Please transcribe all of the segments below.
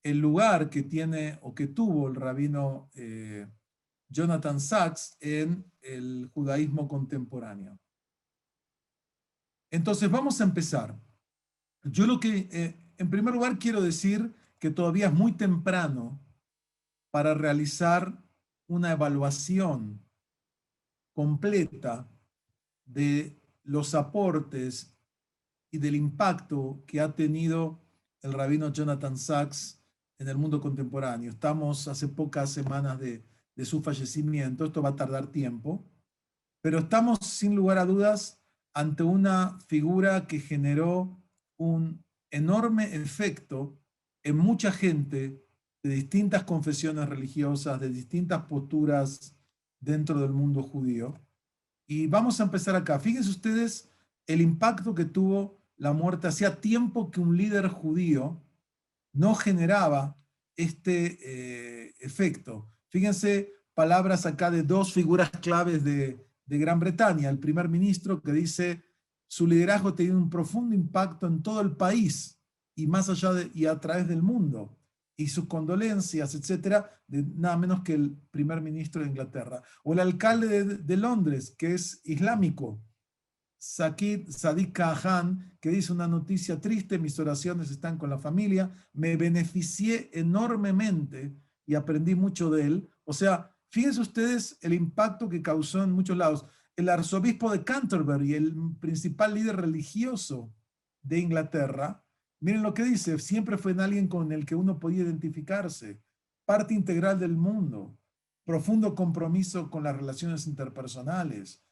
el lugar que tiene o que tuvo el rabino Jonathan Sacks en el judaísmo contemporáneo. Entonces vamos a empezar. Yo en primer lugar quiero decir que todavía es muy temprano para realizar una evaluación completa de los aportes y del impacto que ha tenido el rabino Jonathan Sacks en el mundo contemporáneo. Estamos hace pocas semanas de su fallecimiento, esto va a tardar tiempo, pero estamos sin lugar a dudas ante una figura que generó un enorme efecto en mucha gente de distintas confesiones religiosas, de distintas posturas dentro del mundo judío. Y vamos a empezar acá. Fíjense ustedes el impacto que tuvo la muerte. Hacía tiempo que un líder judío no generaba este efecto. Fíjense palabras acá de dos figuras claves de Gran Bretaña. El primer ministro que dice, su liderazgo tiene un profundo impacto en todo el país y más allá y a través del mundo. Y sus condolencias, etcétera, de nada menos que el primer ministro de Inglaterra. O el alcalde de Londres, que es islámico, Sadiq Khan, que dice una noticia triste, mis oraciones están con la familia, me beneficié enormemente y aprendí mucho de él. O sea, fíjense ustedes el impacto que causó en muchos lados. El arzobispo de Canterbury, el principal líder religioso de Inglaterra, miren lo que dice, siempre fue en alguien con el que uno podía identificarse, parte integral del mundo, profundo compromiso con las relaciones interpersonales,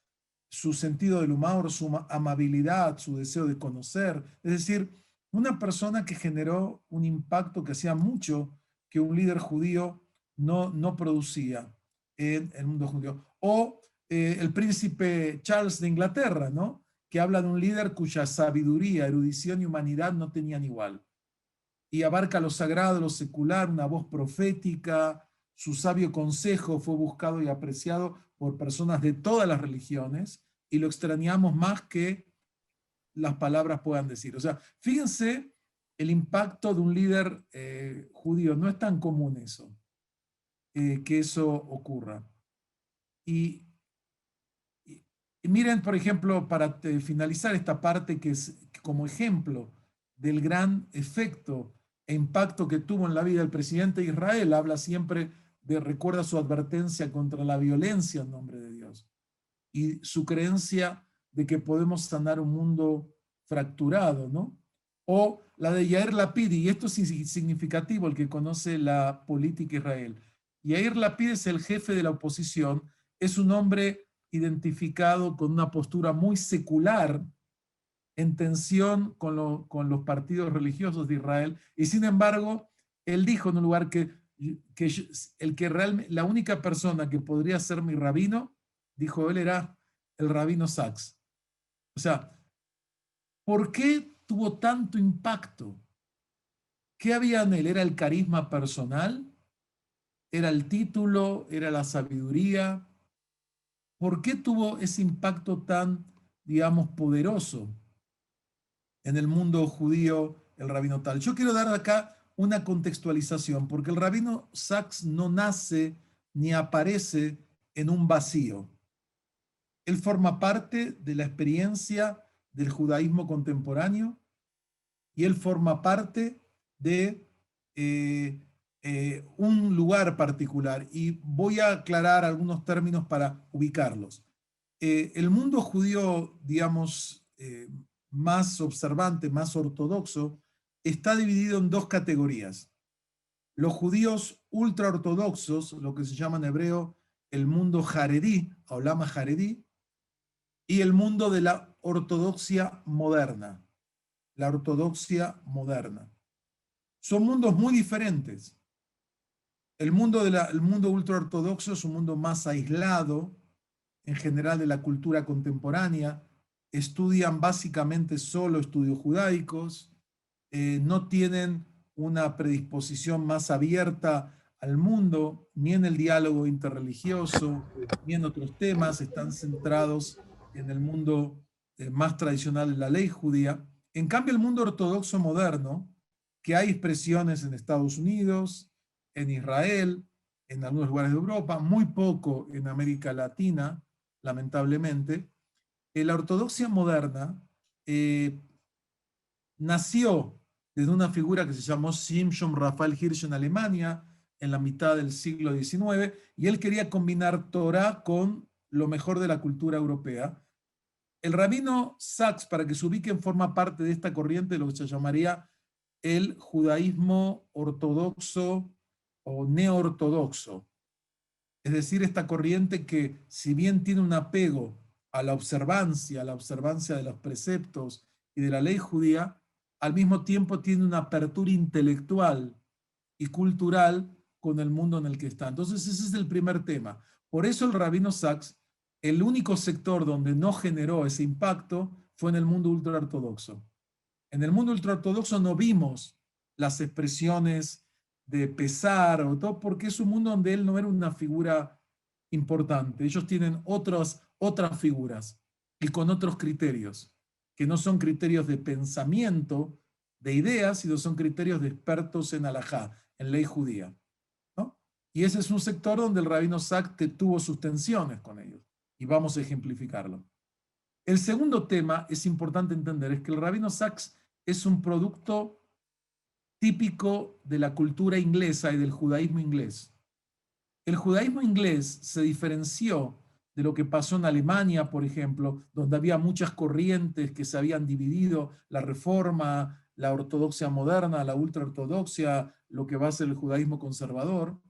su sentido del humor, su amabilidad, su deseo de conocer. Es decir, una persona que generó un impacto que hacía mucho que un líder judío no producía en el mundo judío. O el príncipe Charles de Inglaterra, ¿no? Que habla de un líder cuya sabiduría, erudición y humanidad no tenían igual. Y abarca lo sagrado, lo secular, una voz profética, su sabio consejo fue buscado y apreciado por personas de todas las religiones y lo extrañamos más que las palabras puedan decir. O sea, fíjense el impacto de un líder judío. No es tan común eso, que eso ocurra. Y, y miren, por ejemplo, para finalizar esta parte que es como ejemplo del gran efecto e impacto que tuvo en la vida del presidente de Israel, habla siempre recuerda su advertencia contra la violencia en nombre de Dios y su creencia de que podemos sanar un mundo fracturado, ¿no? O la de Yair Lapid, y esto es significativo, el que conoce la política Israel. Yair Lapid es el jefe de la oposición, es un hombre identificado con una postura muy secular, en tensión con los partidos religiosos de Israel, y sin embargo, él dijo en un lugar la única persona que podría ser mi rabino, dijo él, era el rabino Sacks. O sea, ¿por qué tuvo tanto impacto? ¿Qué había en él? ¿Era el carisma personal? ¿Era el título? ¿Era la sabiduría? ¿Por qué tuvo ese impacto tan, digamos, poderoso en el mundo judío, el rabino tal? Yo quiero dar acá una contextualización, porque el rabino Sacks no nace ni aparece en un vacío. Él forma parte de la experiencia del judaísmo contemporáneo y él forma parte de un lugar particular. Y voy a aclarar algunos términos para ubicarlos. El mundo judío, digamos, más observante, más ortodoxo, está dividido en dos categorías. Los judíos ultraortodoxos, lo que se llama en hebreo el mundo jaredí, Olama jaredí, y el mundo de la ortodoxia moderna. La ortodoxia moderna. Son mundos muy diferentes. El mundo ultraortodoxo es un mundo más aislado, en general, de la cultura contemporánea. Estudian básicamente solo estudios judaicos, no tienen una predisposición más abierta al mundo, ni en el diálogo interreligioso, ni en otros temas, están centrados en el mundo más tradicional de la ley judía. En cambio, el mundo ortodoxo moderno que hay expresiones en Estados Unidos, en Israel, en algunos lugares de Europa, muy poco en América Latina, lamentablemente. La ortodoxia moderna nació desde una figura que se llamó Shimshon Raphael Hirsch en Alemania en la mitad del siglo XIX, y él quería combinar Torah con lo mejor de la cultura europea. El rabino Sachs, para que se ubiquen, forma parte de esta corriente de lo que se llamaría el judaísmo ortodoxo o neortodoxo. Es decir, esta corriente que, si bien tiene un apego a la observancia de los preceptos y de la ley judía, al mismo tiempo tiene una apertura intelectual y cultural con el mundo en el que está. Entonces, ese es el primer tema. Por eso el rabino Sachs, el único sector donde no generó ese impacto fue en el mundo ultraortodoxo. En el mundo ultraortodoxo no vimos las expresiones de pesar o todo, porque es un mundo donde él no era una figura importante. Ellos tienen otras figuras y con otros criterios, que no son criterios de pensamiento, de ideas, sino son criterios de expertos en halajá, en ley judía, ¿no? Y ese es un sector donde el rabino Sachs tuvo sus tensiones con ellos. Y vamos a ejemplificarlo. El segundo tema es importante entender, es que el rabino Sachs es un producto típico de la cultura inglesa y del judaísmo inglés. El judaísmo inglés se diferenció de lo que pasó en Alemania, por ejemplo, donde había muchas corrientes que se habían dividido, la reforma, la ortodoxia moderna, la ultraortodoxia, lo que va a ser el judaísmo conservador.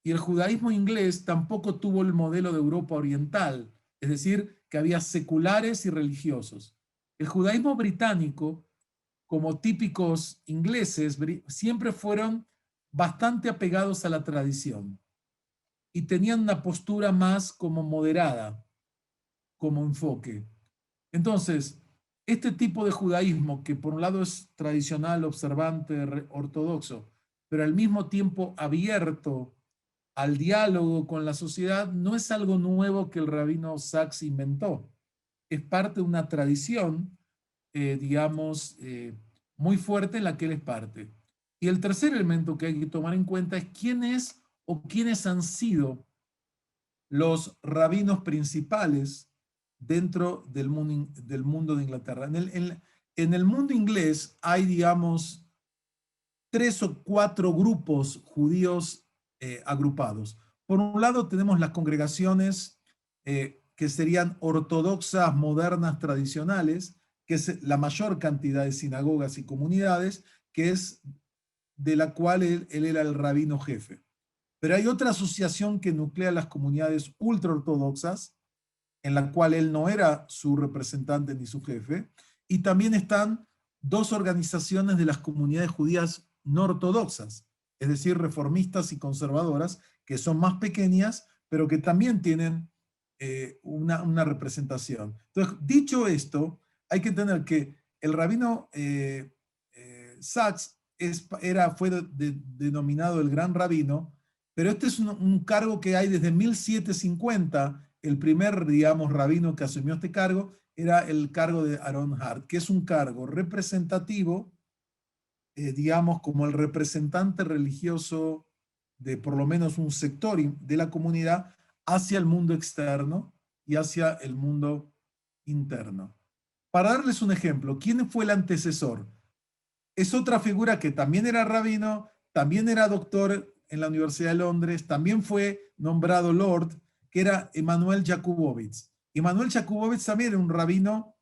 Y el judaísmo inglés tampoco tuvo el modelo de Europa oriental, es decir, que había seculares y religiosos. El judaísmo británico, como típicos ingleses, siempre fueron bastante apegados a la tradición y tenían una postura más como moderada, como enfoque. Entonces, este tipo de judaísmo, que por un lado es tradicional, observante, ortodoxo, pero al mismo tiempo abierto al diálogo con la sociedad, no es algo nuevo que el rabino Sachs inventó. Es parte de una tradición, digamos, muy fuerte en la que él es parte. Y el tercer elemento que hay que tomar en cuenta es quién es o quiénes han sido los rabinos principales dentro del mundo de Inglaterra. En el mundo inglés hay, digamos, 3 o 4 grupos judíos agrupados. Por un lado tenemos las congregaciones que serían ortodoxas, modernas, tradicionales, que es la mayor cantidad de sinagogas y comunidades, que es de la cual él era el rabino jefe. Pero hay otra asociación que nuclea las comunidades ultraortodoxas, en la cual él no era su representante ni su jefe, y también están 2 organizaciones de las comunidades judías no ortodoxas, es decir, reformistas y conservadoras, que son más pequeñas, pero que también tienen una representación. Entonces, dicho esto, hay que entender que el rabino Sachs fue denominado el gran rabino, pero este es un cargo que hay desde 1750. El primer, digamos, rabino que asumió este cargo era el cargo de Aaron Hart, que es un cargo representativo, digamos, como el representante religioso de por lo menos un sector de la comunidad hacia el mundo externo y hacia el mundo interno. Para darles un ejemplo, ¿quién fue el antecesor? Es otra figura que también era rabino, también era doctor en la Universidad de Londres, también fue nombrado Lord, que era Emanuel Jakubowicz. Emanuel Jakubowicz también era un rabino,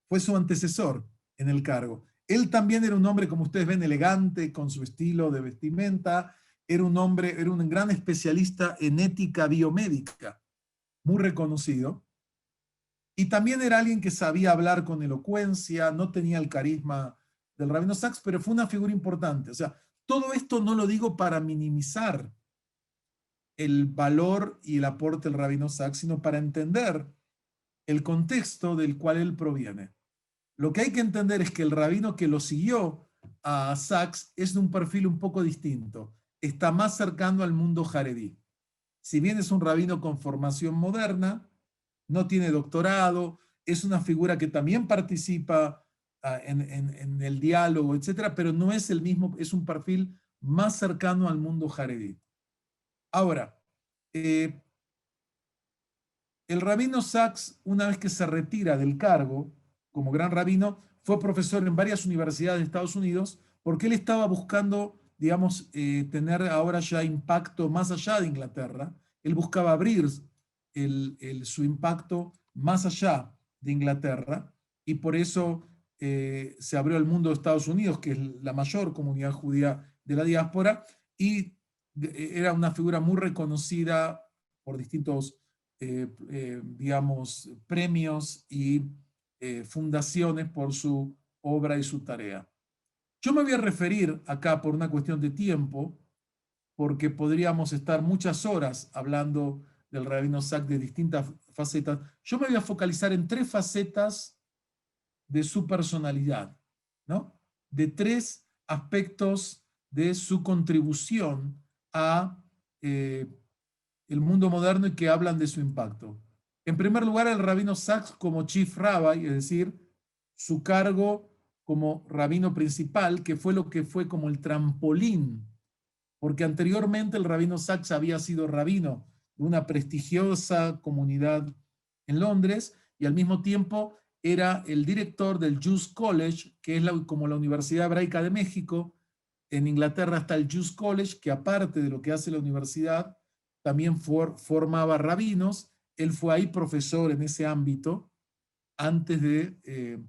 fue su antecesor en el cargo. Él también era un hombre, como ustedes ven, elegante, con su estilo de vestimenta, era un hombre, era un gran especialista en ética biomédica, muy reconocido. Y también era alguien que sabía hablar con elocuencia, no tenía el carisma del rabino Sachs, pero fue una figura importante. O sea, todo esto no lo digo para minimizar el valor y el aporte del rabino Sachs, sino para entender el contexto del cual él proviene. Lo que hay que entender es que el rabino que lo siguió a Sachs es de un perfil un poco distinto. Está más cercano al mundo jaredí. Si bien es un rabino con formación moderna, no tiene doctorado, es una figura que también participa en el diálogo, etcétera, pero no es el mismo, es un perfil más cercano al mundo jaredí. Ahora, el rabino Sacks, una vez que se retira del cargo como gran rabino, fue profesor en varias universidades de Estados Unidos porque él estaba buscando, digamos, tener ahora ya impacto más allá de Inglaterra. Él buscaba abrir su impacto más allá de Inglaterra y por eso se abrió al mundo de Estados Unidos, que es la mayor comunidad judía de la diáspora, y era una figura muy reconocida por distintos, digamos, premios y fundaciones por su obra y su tarea. Yo me voy a referir acá por una cuestión de tiempo, porque podríamos estar muchas horas hablando del rabino Sacks de distintas facetas. Yo me voy a focalizar en 3 facetas de su personalidad, ¿no? De 3 aspectos de su contribución a el mundo moderno y que hablan de su impacto. En primer lugar, el rabino Sacks como chief rabbi, es decir, su cargo como rabino principal, que fue lo que fue como el trampolín, porque anteriormente el rabino Sacks había sido rabino de una prestigiosa comunidad en Londres y al mismo tiempo era el director del Jews College, que es como la Universidad Hebraica de México. En Inglaterra está el Jews College, que aparte de lo que hace la universidad, también formaba rabinos. Él fue ahí profesor en ese ámbito antes de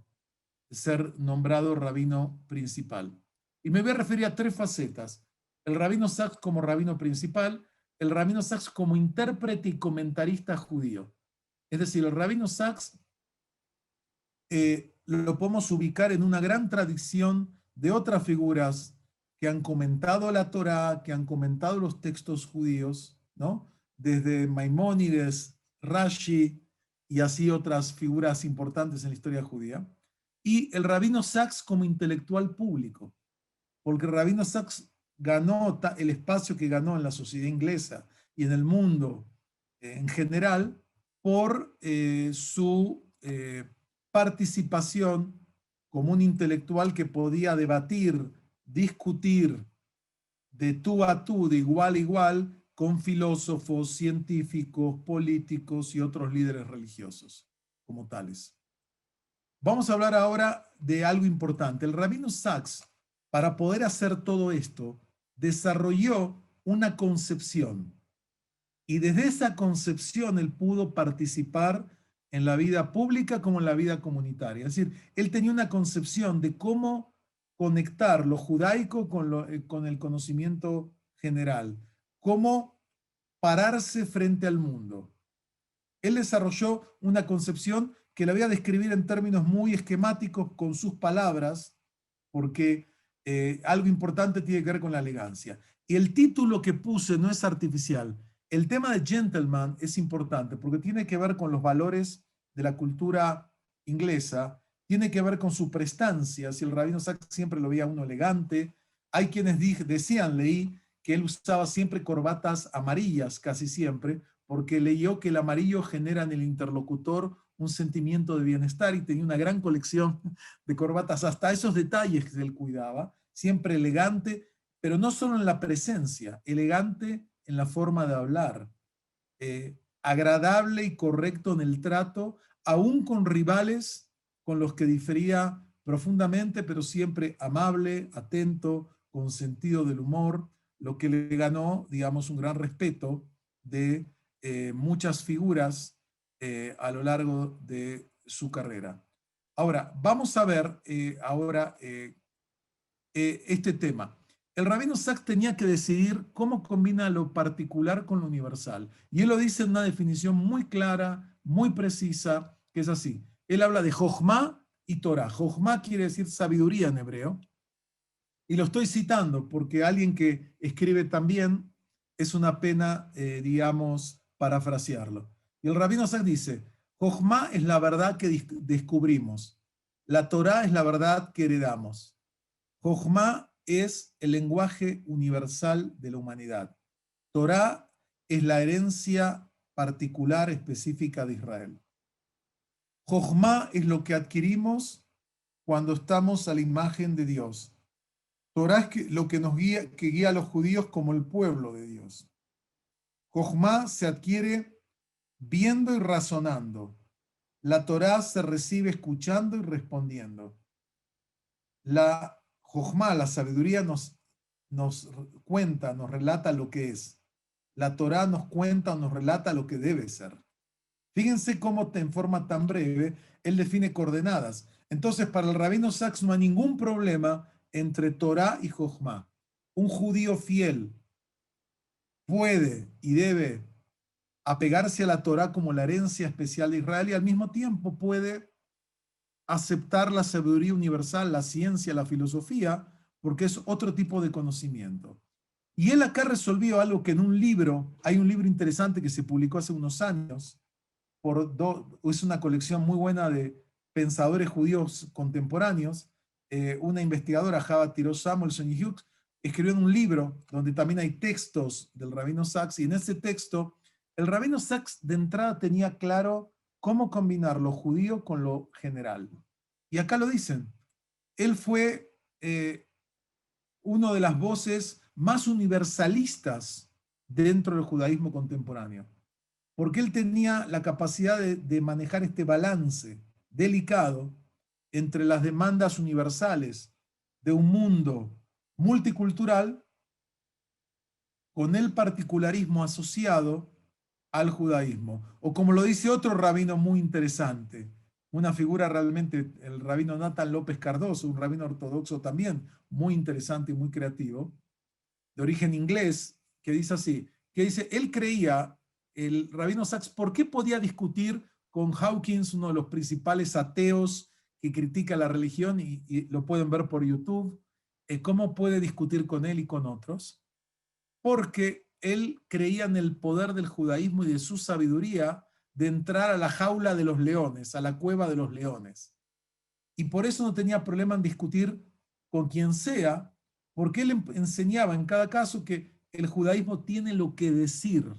ser nombrado rabino principal. Y me voy a referir a 3 facetas. El rabino Sacks como rabino principal, el rabino Sacks como intérprete y comentarista judío. Es decir, el rabino Sacks lo podemos ubicar en una gran tradición de otras figuras que han comentado la Torá, que han comentado los textos judíos, ¿no? Desde Maimónides, Rashi y así otras figuras importantes en la historia judía. Y el rabino Sacks como intelectual público, porque el rabino Sacks ganó el espacio que ganó en la sociedad inglesa y en el mundo en general por su participación como un intelectual que podía debatir, discutir de tú a tú, de igual a igual, con filósofos, científicos, políticos y otros líderes religiosos como tales. Vamos a hablar ahora de algo importante. El rabino Sacks, para poder hacer todo esto, desarrolló una concepción y desde esa concepción él pudo participar en la vida pública como en la vida comunitaria. Es decir, él tenía una concepción de cómo conectar lo judaico con el conocimiento general, cómo pararse frente al mundo. Él desarrolló una concepción que la voy a describir en términos muy esquemáticos con sus palabras, porque algo importante tiene que ver con la elegancia. Y el título que puse no es artificial. El tema de gentleman es importante porque tiene que ver con los valores de la cultura inglesa, tiene que ver con su prestancia. Si el rabino Sacks siempre lo veía uno elegante, hay quienes decían, leí, que él usaba siempre corbatas amarillas, casi siempre, porque leyó que el amarillo genera en el interlocutor un sentimiento de bienestar y tenía una gran colección de corbatas, hasta esos detalles que él cuidaba, siempre elegante, pero no solo en la presencia, elegante en la forma de hablar, agradable y correcto en el trato, aún con rivales con los que difería profundamente, pero siempre amable, atento, con sentido del humor, lo que le ganó, digamos, un gran respeto de muchas figuras a lo largo de su carrera. Ahora, vamos a ver este tema. El rabino Sacks tenía que decidir cómo combina lo particular con lo universal. Y él lo dice en una definición muy clara, muy precisa, que es así. Él habla de Jochma y Torah. Jochma quiere decir sabiduría en hebreo. Y lo estoy citando porque alguien que escribe también es una pena, digamos, parafrasearlo. Y el rabino Sacks dice, Jochma es la verdad que descubrimos. La Torah es la verdad que heredamos. Jochma es el lenguaje universal de la humanidad. Torah es la herencia particular específica de Israel. Jochma es lo que adquirimos cuando estamos a la imagen de Dios. Torá es lo que nos guía, que guía a los judíos como el pueblo de Dios. Jochma se adquiere viendo y razonando. La Torá se recibe escuchando y respondiendo. La Jochma, la sabiduría, nos cuenta, nos relata lo que es. La Torá nos cuenta o nos relata lo que debe ser. Fíjense cómo en forma tan breve él define coordenadas. Entonces, para el rabino Sacks no hay ningún problema entre Torá y Jochma. Un judío fiel puede y debe apegarse a la Torá como la herencia especial de Israel y al mismo tiempo puede aceptar la sabiduría universal, la ciencia, la filosofía, porque es otro tipo de conocimiento. Y él acá resolvió algo que en un libro, hay un libro interesante que se publicó hace unos años, es una colección muy buena de pensadores judíos contemporáneos, una investigadora, Java Tiro Samuelson y Hughes, escribió en un libro donde también hay textos del rabino Sacks, y en ese texto el rabino Sacks de entrada tenía claro cómo combinar lo judío con lo general. Y acá lo dicen, él fue una de las voces más universalistas dentro del judaísmo contemporáneo, porque él tenía la capacidad de manejar este balance delicado entre las demandas universales de un mundo multicultural con el particularismo asociado al judaísmo. O como lo dice otro rabino muy interesante, una figura realmente, el rabino Nathan López Cardoso, un rabino ortodoxo también muy interesante y muy creativo, de origen inglés, que dice así, que dice, él creía, el rabino Sacks, ¿por qué podía discutir con Hawkins, uno de los principales ateos que critica la religión, y lo pueden ver por YouTube, cómo puede discutir con él y con otros? Porque él creía en el poder del judaísmo y de su sabiduría de entrar a la jaula de los leones, a la cueva de los leones. Y por eso no tenía problema en discutir con quien sea, porque él enseñaba en cada caso que el judaísmo tiene lo que decir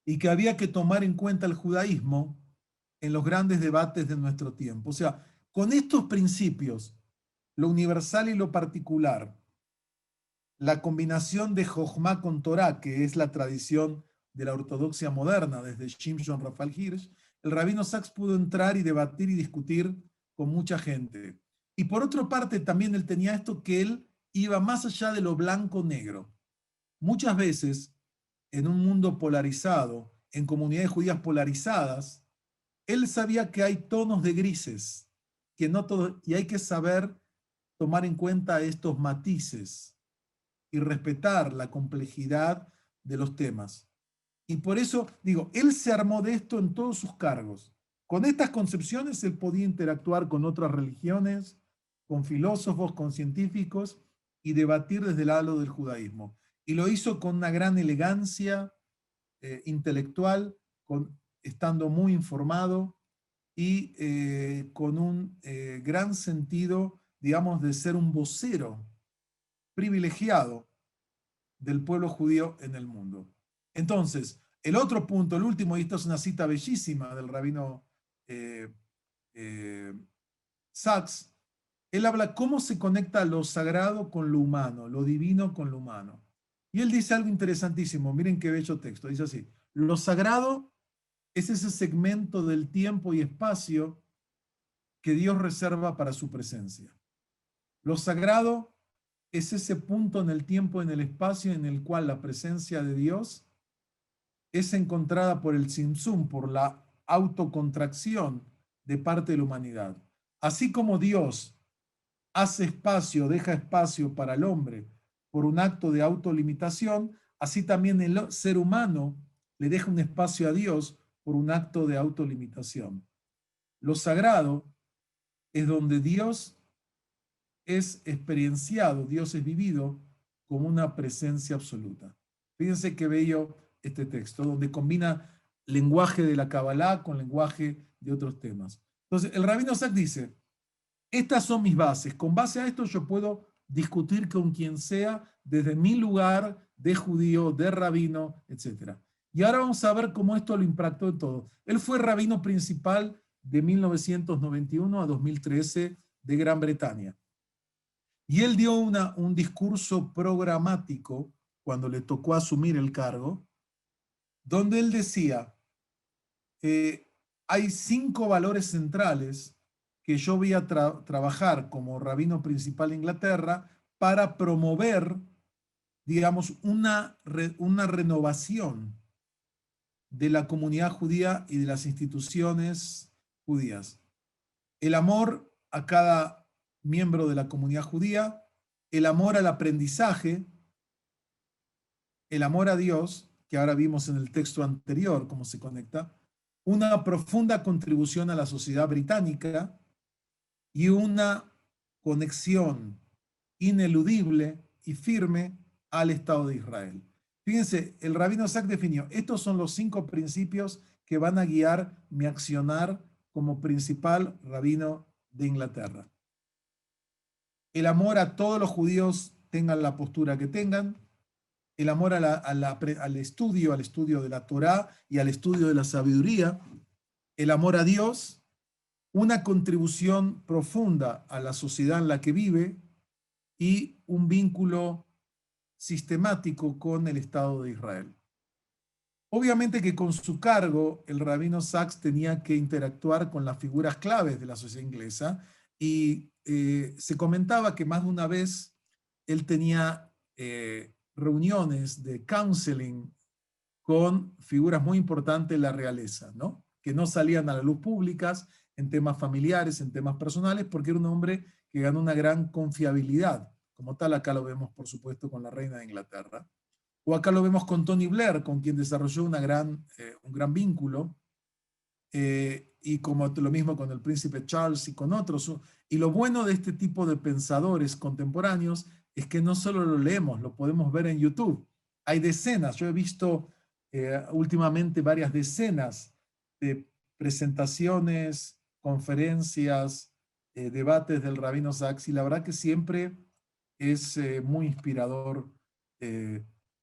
y que había que tomar en cuenta el judaísmo en los grandes debates de nuestro tiempo. O sea, con estos principios, lo universal y lo particular, la combinación de Jochma con Torah, que es la tradición de la ortodoxia moderna desde Shimshon Raphael Hirsch, el rabino Sacks pudo entrar y debatir y discutir con mucha gente. Y por otra parte, también él tenía esto, que él iba más allá de lo blanco-negro. Muchas veces, en un mundo polarizado, en comunidades judías polarizadas, él sabía que hay tonos de grises, que no todo, y hay que saber tomar en cuenta estos matices y respetar la complejidad de los temas. Y por eso, digo, él se armó de esto en todos sus cargos. Con estas concepciones él podía interactuar con otras religiones, con filósofos, con científicos y debatir desde el halo del judaísmo. Y lo hizo con una gran elegancia intelectual, estando muy informado y con un gran sentido, digamos, de ser un vocero privilegiado del pueblo judío en el mundo. Entonces, el otro punto, el último, y esto es una cita bellísima del rabino eh, eh, Sacks, él habla cómo se conecta lo sagrado con lo humano, lo divino con lo humano. Y él dice algo interesantísimo, miren qué bello texto, dice así, lo sagrado es ese segmento del tiempo y espacio que Dios reserva para su presencia. Lo sagrado es ese punto en el tiempo, en el espacio en el cual la presencia de Dios es encontrada por el tzimtzum, por la autocontracción de parte de la humanidad. Así como Dios hace espacio, deja espacio para el hombre por un acto de autolimitación, así también el ser humano le deja un espacio a Dios por un acto de autolimitación. Lo sagrado es donde Dios es experienciado, Dios es vivido como una presencia absoluta. Fíjense qué bello este texto, donde combina lenguaje de la Kabbalah con lenguaje de otros temas. Entonces, el rabino Sacks dice, estas son mis bases, con base a esto yo puedo discutir con quien sea desde mi lugar de judío, de rabino, etc. Y ahora vamos a ver cómo esto lo impactó en todo. Él fue rabino principal de 1991 a 2013 de Gran Bretaña. Y él dio un discurso programático cuando le tocó asumir el cargo, donde él decía, hay 5 valores centrales que yo voy a trabajar como rabino principal de Inglaterra para promover, digamos, una renovación de la comunidad judía y de las instituciones judías. El amor a cada miembro de la comunidad judía, el amor al aprendizaje, el amor a Dios, que ahora vimos en el texto anterior cómo se conecta, una profunda contribución a la sociedad británica y una conexión ineludible y firme al Estado de Israel. Fíjense, el rabino Sacks definió, estos son los 5 principios que van a guiar mi accionar como principal rabino de Inglaterra. El amor a todos los judíos, tengan la postura que tengan, el amor al estudio de la Torá y al estudio de la sabiduría, el amor a Dios, una contribución profunda a la sociedad en la que vive y un vínculo sistemático con el Estado de Israel. Obviamente que con su cargo el rabino Sacks tenía que interactuar con las figuras claves de la sociedad inglesa y se comentaba que más de una vez él tenía reuniones de counseling con figuras muy importantes de la realeza, ¿no? Que no salían a la luz públicas en temas familiares, en temas personales, porque era un hombre que ganó una gran confiabilidad. Como tal, acá lo vemos, por supuesto, con la reina de Inglaterra. O acá lo vemos con Tony Blair, con quien desarrolló un gran vínculo, y como lo mismo con el príncipe Charles y con otros. Y lo bueno de este tipo de pensadores contemporáneos es que no solo lo leemos, lo podemos ver en YouTube. Hay decenas, yo he visto últimamente varias decenas de presentaciones, conferencias, debates del rabino Sacks, y la verdad que siempre es muy inspirador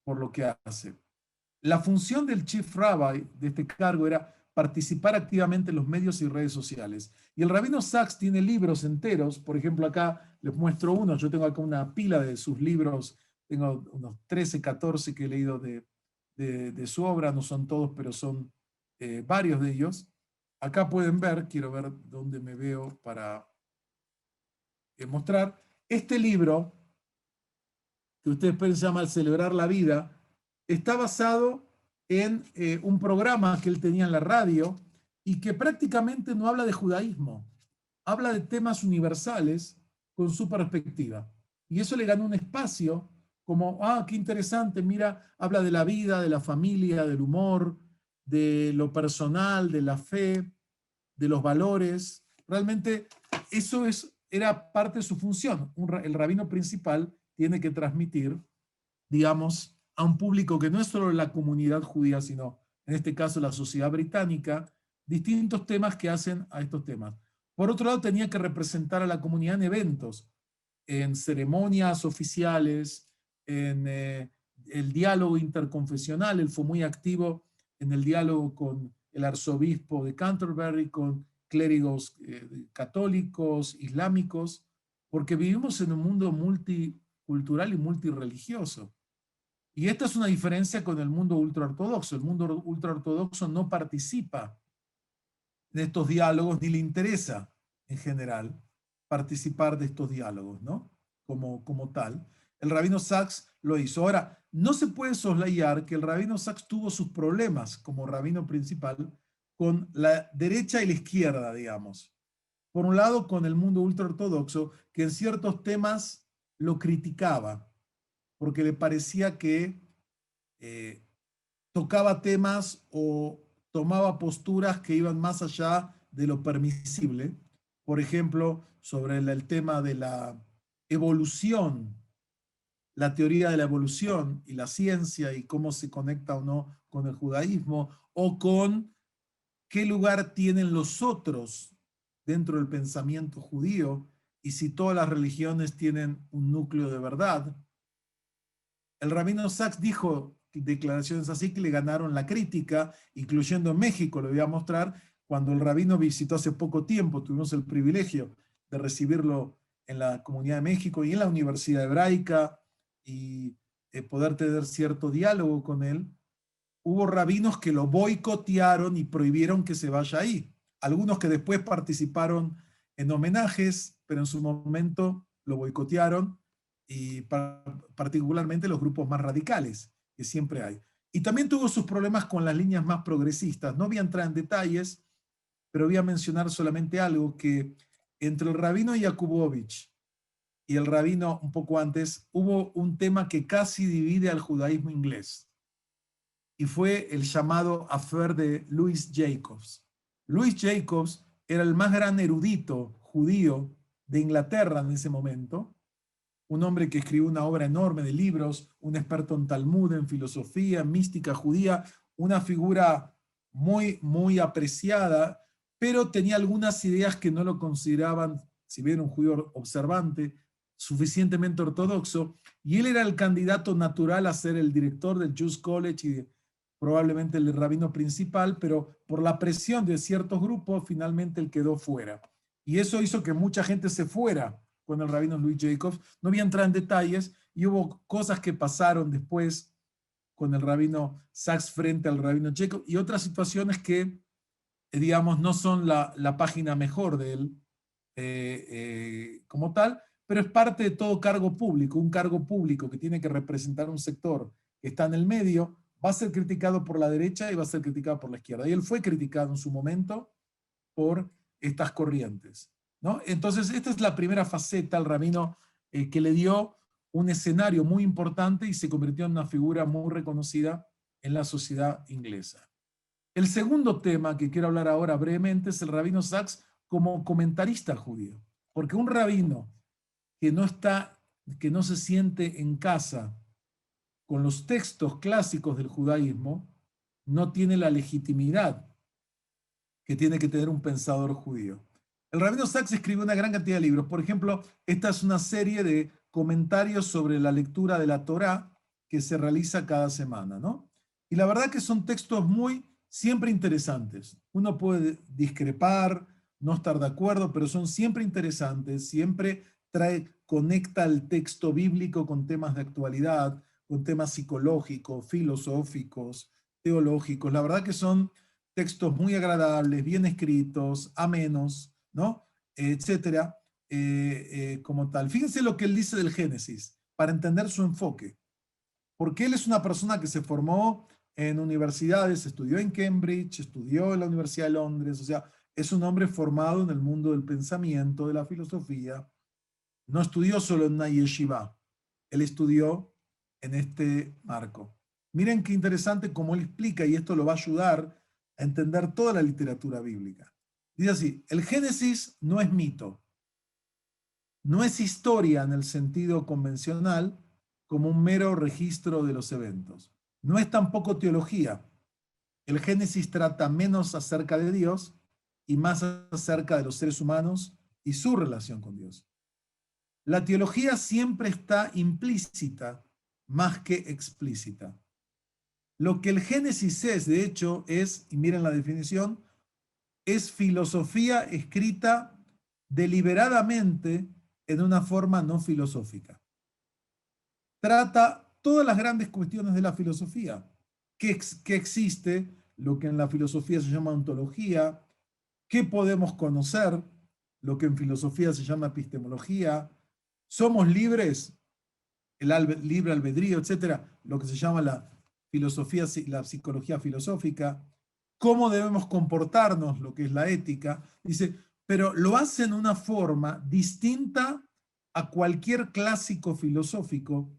por lo que hace. La función del Chief Rabbi de este cargo era participar activamente en los medios y redes sociales. Y el rabino Sacks tiene libros enteros, por ejemplo, acá les muestro uno, yo tengo acá una pila de sus libros, tengo unos 13, 14 que he leído de su obra, no son todos, pero son varios de ellos. Acá pueden ver, quiero ver dónde me veo para mostrar, este libro, que ustedes pueden llamar Celebrar la Vida, está basado en un programa que él tenía en la radio y que prácticamente no habla de judaísmo, habla de temas universales con su perspectiva. Y eso le ganó un espacio como, qué interesante, mira, habla de la vida, de la familia, del humor, de lo personal, de la fe, de los valores. Realmente eso era parte de su función. El rabino principal tiene que transmitir, digamos, a un público que no es solo la comunidad judía, sino en este caso la sociedad británica, distintos temas que hacen a estos temas. Por otro lado, tenía que representar a la comunidad en eventos, en ceremonias oficiales, en el diálogo interconfesional. Él fue muy activo en el diálogo con el arzobispo de Canterbury, con clérigos católicos, islámicos, porque vivimos en un mundo multicultural y multireligioso. Y esta es una diferencia con el mundo ultraortodoxo. El mundo ultraortodoxo no participa de estos diálogos ni le interesa en general participar de estos diálogos, ¿no? Como tal. El rabino Sacks lo hizo. Ahora, no se puede soslayar que el rabino Sacks tuvo sus problemas como rabino principal con la derecha y la izquierda, digamos. Por un lado, con el mundo ultraortodoxo, que en ciertos temas lo criticaba, porque le parecía que tocaba temas o tomaba posturas que iban más allá de lo permisible. Por ejemplo, sobre el tema de la evolución, la teoría de la evolución y la ciencia y cómo se conecta o no con el judaísmo, o con qué lugar tienen los otros dentro del pensamiento judío y si todas las religiones tienen un núcleo de verdad. El rabino Sacks dijo declaraciones así que le ganaron la crítica, incluyendo en México, lo voy a mostrar, cuando el rabino visitó hace poco tiempo, tuvimos el privilegio de recibirlo en la Comunidad de México y en la Universidad Hebraica y poder tener cierto diálogo con él. Hubo rabinos que lo boicotearon y prohibieron que se vaya ahí. Algunos que después participaron en homenajes, pero en su momento lo boicotearon, y particularmente los grupos más radicales, que siempre hay. Y también tuvo sus problemas con las líneas más progresistas. No voy a entrar en detalles, pero voy a mencionar solamente algo, que entre el rabino Yakubovich y el rabino un poco antes, hubo un tema que casi divide al judaísmo inglés, y fue el llamado affair de Louis Jacobs. Louis Jacobs era el más gran erudito judío de Inglaterra en ese momento, un hombre que escribió una obra enorme de libros, un experto en Talmud, en filosofía, en mística judía, una figura muy, muy apreciada, pero tenía algunas ideas que no lo consideraban, si bien un judío observante, suficientemente ortodoxo, y él era el candidato natural a ser el director del Jews College y probablemente el rabino principal, pero por la presión de ciertos grupos, finalmente él quedó fuera. Y eso hizo que mucha gente se fuera con el rabino Louis Jacobs. No voy a entrar en detalles, y hubo cosas que pasaron después con el rabino Sachs frente al rabino Jacobs, y otras situaciones que, digamos, no son la página mejor de él como tal, pero es parte de todo cargo público. Un cargo público que tiene que representar un sector que está en el medio va a ser criticado por la derecha y va a ser criticado por la izquierda. Y él fue criticado en su momento por estas corrientes, ¿no? Entonces, esta es la primera faceta al rabino que le dio un escenario muy importante y se convirtió en una figura muy reconocida en la sociedad inglesa. El segundo tema que quiero hablar ahora brevemente es el rabino Sachs como comentarista judío, porque un rabino que no se siente en casa con los textos clásicos del judaísmo, no tiene la legitimidad que tiene que tener un pensador judío. El rabino Sachs escribió una gran cantidad de libros. Por ejemplo, esta es una serie de comentarios sobre la lectura de la Torá que se realiza cada semana, ¿no? Y la verdad que son textos siempre interesantes. Uno puede discrepar, no estar de acuerdo, pero son siempre interesantes, siempre conecta el texto bíblico con temas de actualidad, con temas psicológicos, filosóficos, teológicos. La verdad que son textos muy agradables, bien escritos, amenos, ¿no? Etcétera, como tal. Fíjense lo que él dice del Génesis, para entender su enfoque. Porque él es una persona que se formó en universidades, estudió en Cambridge, estudió en la Universidad de Londres, o sea, es un hombre formado en el mundo del pensamiento, de la filosofía. No estudió solo en una yeshiva, él estudió en este marco. Miren qué interesante cómo él explica, y esto lo va a ayudar a entender toda la literatura bíblica. Dice así: el Génesis no es mito, no es historia en el sentido convencional, como un mero registro de los eventos. No es tampoco teología. El Génesis trata menos acerca de Dios y más acerca de los seres humanos y su relación con Dios. La teología siempre está implícita más que explícita. Lo que el Génesis es, de hecho, es, y miren la definición, es filosofía escrita deliberadamente en una forma no filosófica. Trata todas las grandes cuestiones de la filosofía. ¿Qué existe? Lo que en la filosofía se llama ontología. ¿Qué podemos conocer? Lo que en filosofía se llama epistemología. ¿Somos libres? El libre albedrío, etcétera. Lo que se llama la filosofía, la psicología filosófica. ¿Cómo debemos comportarnos? Lo que es la ética. Dice, pero lo hace en una forma distinta a cualquier clásico filosófico,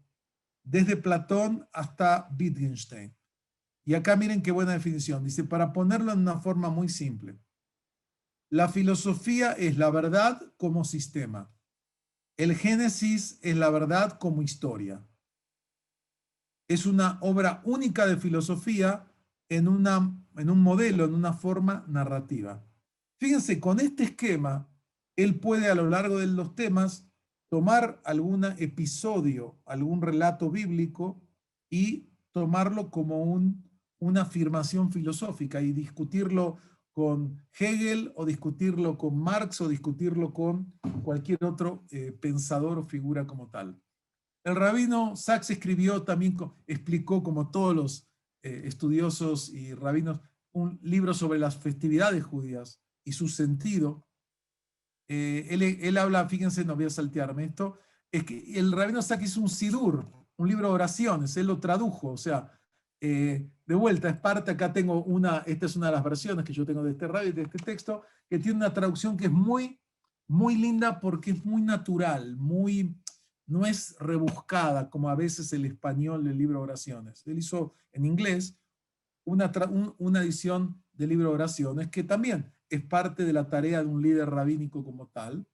desde Platón hasta Wittgenstein. Y acá miren qué buena definición. Dice, para ponerlo en una forma muy simple, la filosofía es la verdad como sistema. El Génesis es la verdad como historia. Es una obra única de filosofía en un modelo, en una forma narrativa. Fíjense, con este esquema, él puede a lo largo de los temas tomar algún episodio, algún relato bíblico y tomarlo como una afirmación filosófica y discutirlo con Hegel o discutirlo con Marx o discutirlo con cualquier otro pensador o figura como tal. El rabino Sachs escribió también, explicó como todos los estudiosos y rabinos, un libro sobre las festividades judías y su sentido. Él habla, fíjense, no voy a saltearme esto, es que el rabino Sachs hizo un sidur, un libro de oraciones, él lo tradujo, o sea, de vuelta, es parte, acá tengo esta es una de las versiones que yo tengo de de este texto, que tiene una traducción que es muy, muy linda porque es muy natural, no es rebuscada como a veces el español del libro de oraciones. Él hizo en inglés una edición del libro de oraciones que también es parte de la tarea de un líder rabínico como tal.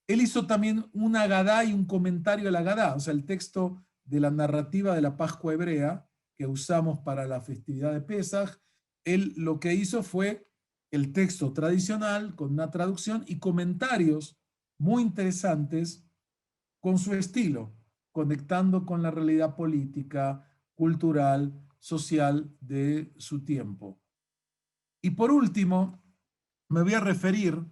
Él hizo también una Agadá y un comentario a la Agadá, o sea, el texto de la narrativa de la Pascua hebrea que usamos para la festividad de Pesaj. Él lo que hizo fue el texto tradicional con una traducción y comentarios muy interesantes con su estilo, conectando con la realidad política, cultural, social de su tiempo. Y por último, me voy a referir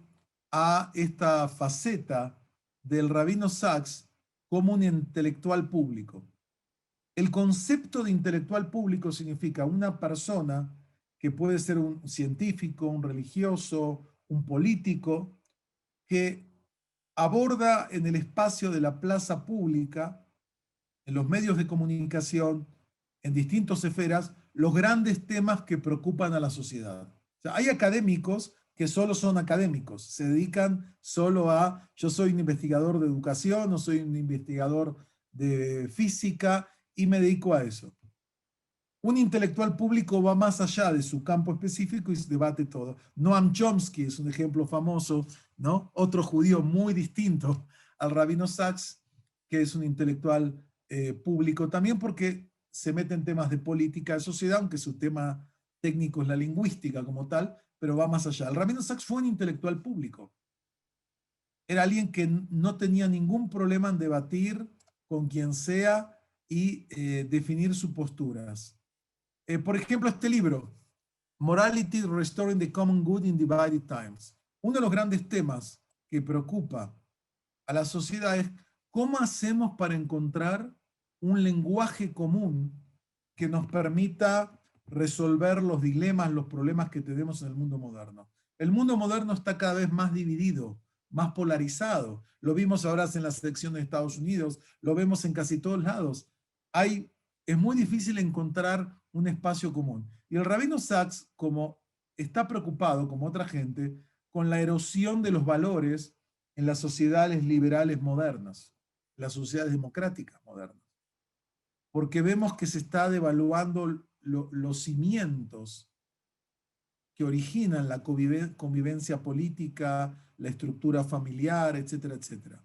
a esta faceta del rabino Sachs como un intelectual público. El concepto de intelectual público significa una persona que puede ser un científico, un religioso, un político, que aborda en el espacio de la plaza pública, en los medios de comunicación, en distintas esferas, los grandes temas que preocupan a la sociedad. O sea, hay académicos que solo son académicos, se dedican solo a, yo soy un investigador de educación, o soy un investigador de física y me dedico a eso. Un intelectual público va más allá de su campo específico y se debate todo. Noam Chomsky es un ejemplo famoso, ¿no? Otro judío muy distinto al rabino Sachs, que es un intelectual público también porque se mete en temas de política de sociedad, aunque su tema técnico es la lingüística como tal, pero va más allá. El rabino Sachs fue un intelectual público. Era alguien que no tenía ningún problema en debatir con quien sea y definir sus posturas. Por ejemplo, este libro, Morality Restoring the Common Good in Divided Times. Uno de los grandes temas que preocupa a la sociedad es cómo hacemos para encontrar un lenguaje común que nos permita resolver los dilemas, los problemas que tenemos en el mundo moderno. El mundo moderno está cada vez más dividido, más polarizado. Lo vimos ahora en las elecciones de Estados Unidos, lo vemos en casi todos lados. Es muy difícil encontrar un espacio común. Y el rabino Sachs, como está preocupado, como otra gente, con la erosión de los valores en las sociedades liberales modernas, las sociedades democráticas modernas. Porque vemos que se está devaluando los cimientos que originan la convivencia política, la estructura familiar, etcétera, etcétera.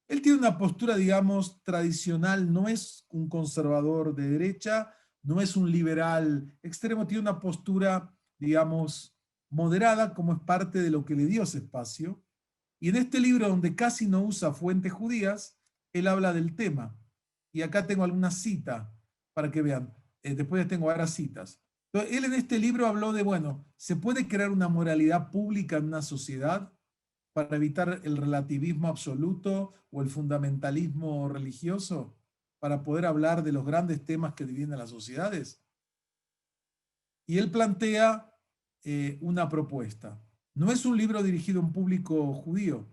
Él tiene una postura, digamos, tradicional, no es un conservador de derecha, no es un liberal extremo, tiene una postura, digamos, moderada, como es parte de lo que le dio ese espacio. Y en este libro, donde casi no usa fuentes judías, él habla del tema. Y acá tengo alguna cita para que vean. Después tengo varias citas. Entonces, él en este libro habló de, bueno, ¿se puede crear una moralidad pública en una sociedad para evitar el relativismo absoluto o el fundamentalismo religioso, para poder hablar de los grandes temas que dividen a las sociedades? Y él plantea una propuesta. No es un libro dirigido a un público judío.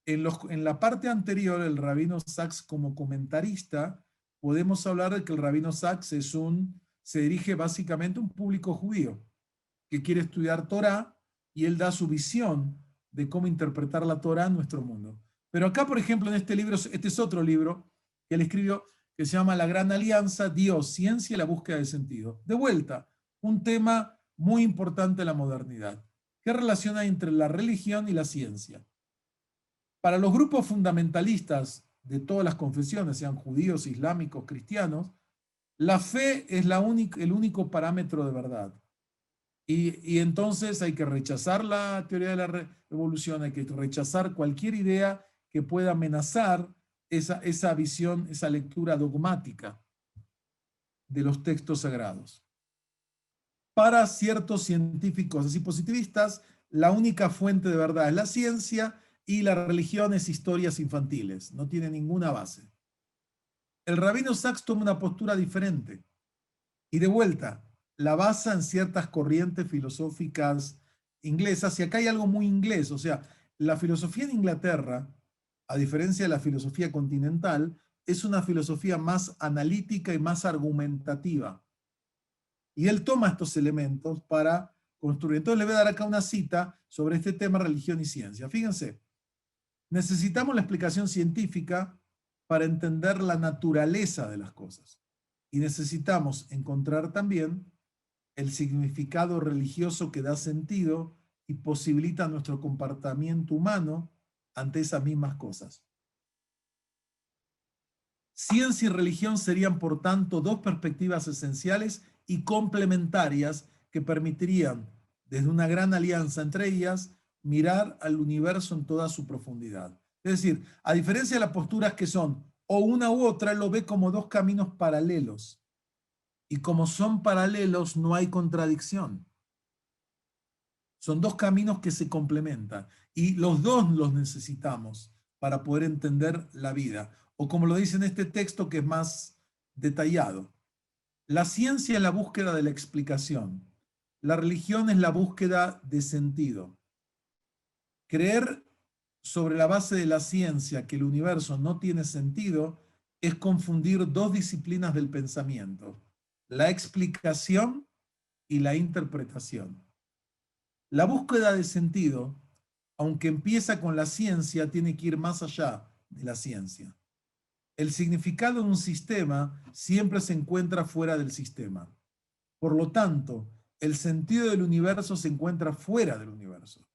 En la parte anterior, el rabino Sachs como comentarista, podemos hablar de que el rabino Sachs se dirige básicamente a un público judío que quiere estudiar Torah y él da su visión de cómo interpretar la Torah en nuestro mundo. Pero acá, por ejemplo, en este libro, este es otro libro que él escribió que se llama La Gran Alianza, Dios, Ciencia y la Búsqueda de Sentido. De vuelta, un tema muy importante de la modernidad. ¿Qué relación hay entre la religión y la ciencia? Para los grupos fundamentalistas de todas las confesiones, sean judíos, islámicos, cristianos, la fe es el único parámetro de verdad. Y entonces hay que rechazar la teoría de la evolución, hay que rechazar cualquier idea que pueda amenazar esa visión, esa lectura dogmática de los textos sagrados. Para ciertos científicos así positivistas, la única fuente de verdad es la ciencia y la religión es historias infantiles, no tiene ninguna base. El rabino Sacks toma una postura diferente y de vuelta la basa en ciertas corrientes filosóficas inglesas, y acá hay algo muy inglés, o sea, la filosofía en Inglaterra, a diferencia de la filosofía continental, es una filosofía más analítica y más argumentativa. Y él toma estos elementos para construir. Entonces le voy a dar acá una cita sobre este tema religión y ciencia. Fíjense, necesitamos la explicación científica para entender la naturaleza de las cosas. Y necesitamos encontrar también el significado religioso que da sentido y posibilita nuestro comportamiento humano ante esas mismas cosas. Ciencia y religión serían, por tanto, dos perspectivas esenciales y complementarias que permitirían, desde una gran alianza entre ellas, mirar al universo en toda su profundidad. Es decir, a diferencia de las posturas que son o una u otra, él lo ve como dos caminos paralelos. Y como son paralelos, no hay contradicción. Son dos caminos que se complementan y los dos los necesitamos para poder entender la vida. O como lo dice en este texto que es más detallado, la ciencia es la búsqueda de la explicación, la religión es la búsqueda de sentido. Creer sobre la base de la ciencia que el universo no tiene sentido es confundir dos disciplinas del pensamiento, la explicación y la interpretación. La búsqueda de sentido, aunque empieza con la ciencia, tiene que ir más allá de la ciencia. El significado de un sistema siempre se encuentra fuera del sistema. Por lo tanto, el sentido del universo se encuentra fuera del universo.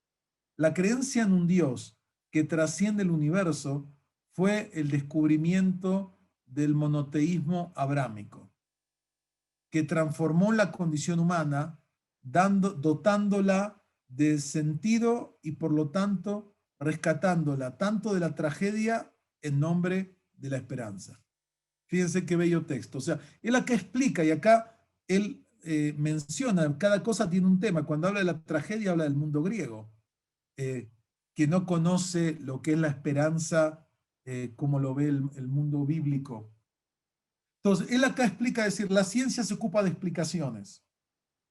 La creencia en un Dios que trasciende el universo fue el descubrimiento del monoteísmo abrámico, que transformó la condición humana, dotándola de sentido y por lo tanto rescatándola tanto de la tragedia en nombre de la esperanza. Fíjense qué bello texto. O sea, él acá explica y acá él menciona, cada cosa tiene un tema. Cuando habla de la tragedia habla del mundo griego, eh, que no conoce lo que es la esperanza como lo ve el mundo bíblico. Entonces, él acá explica, decir, la ciencia se ocupa de explicaciones.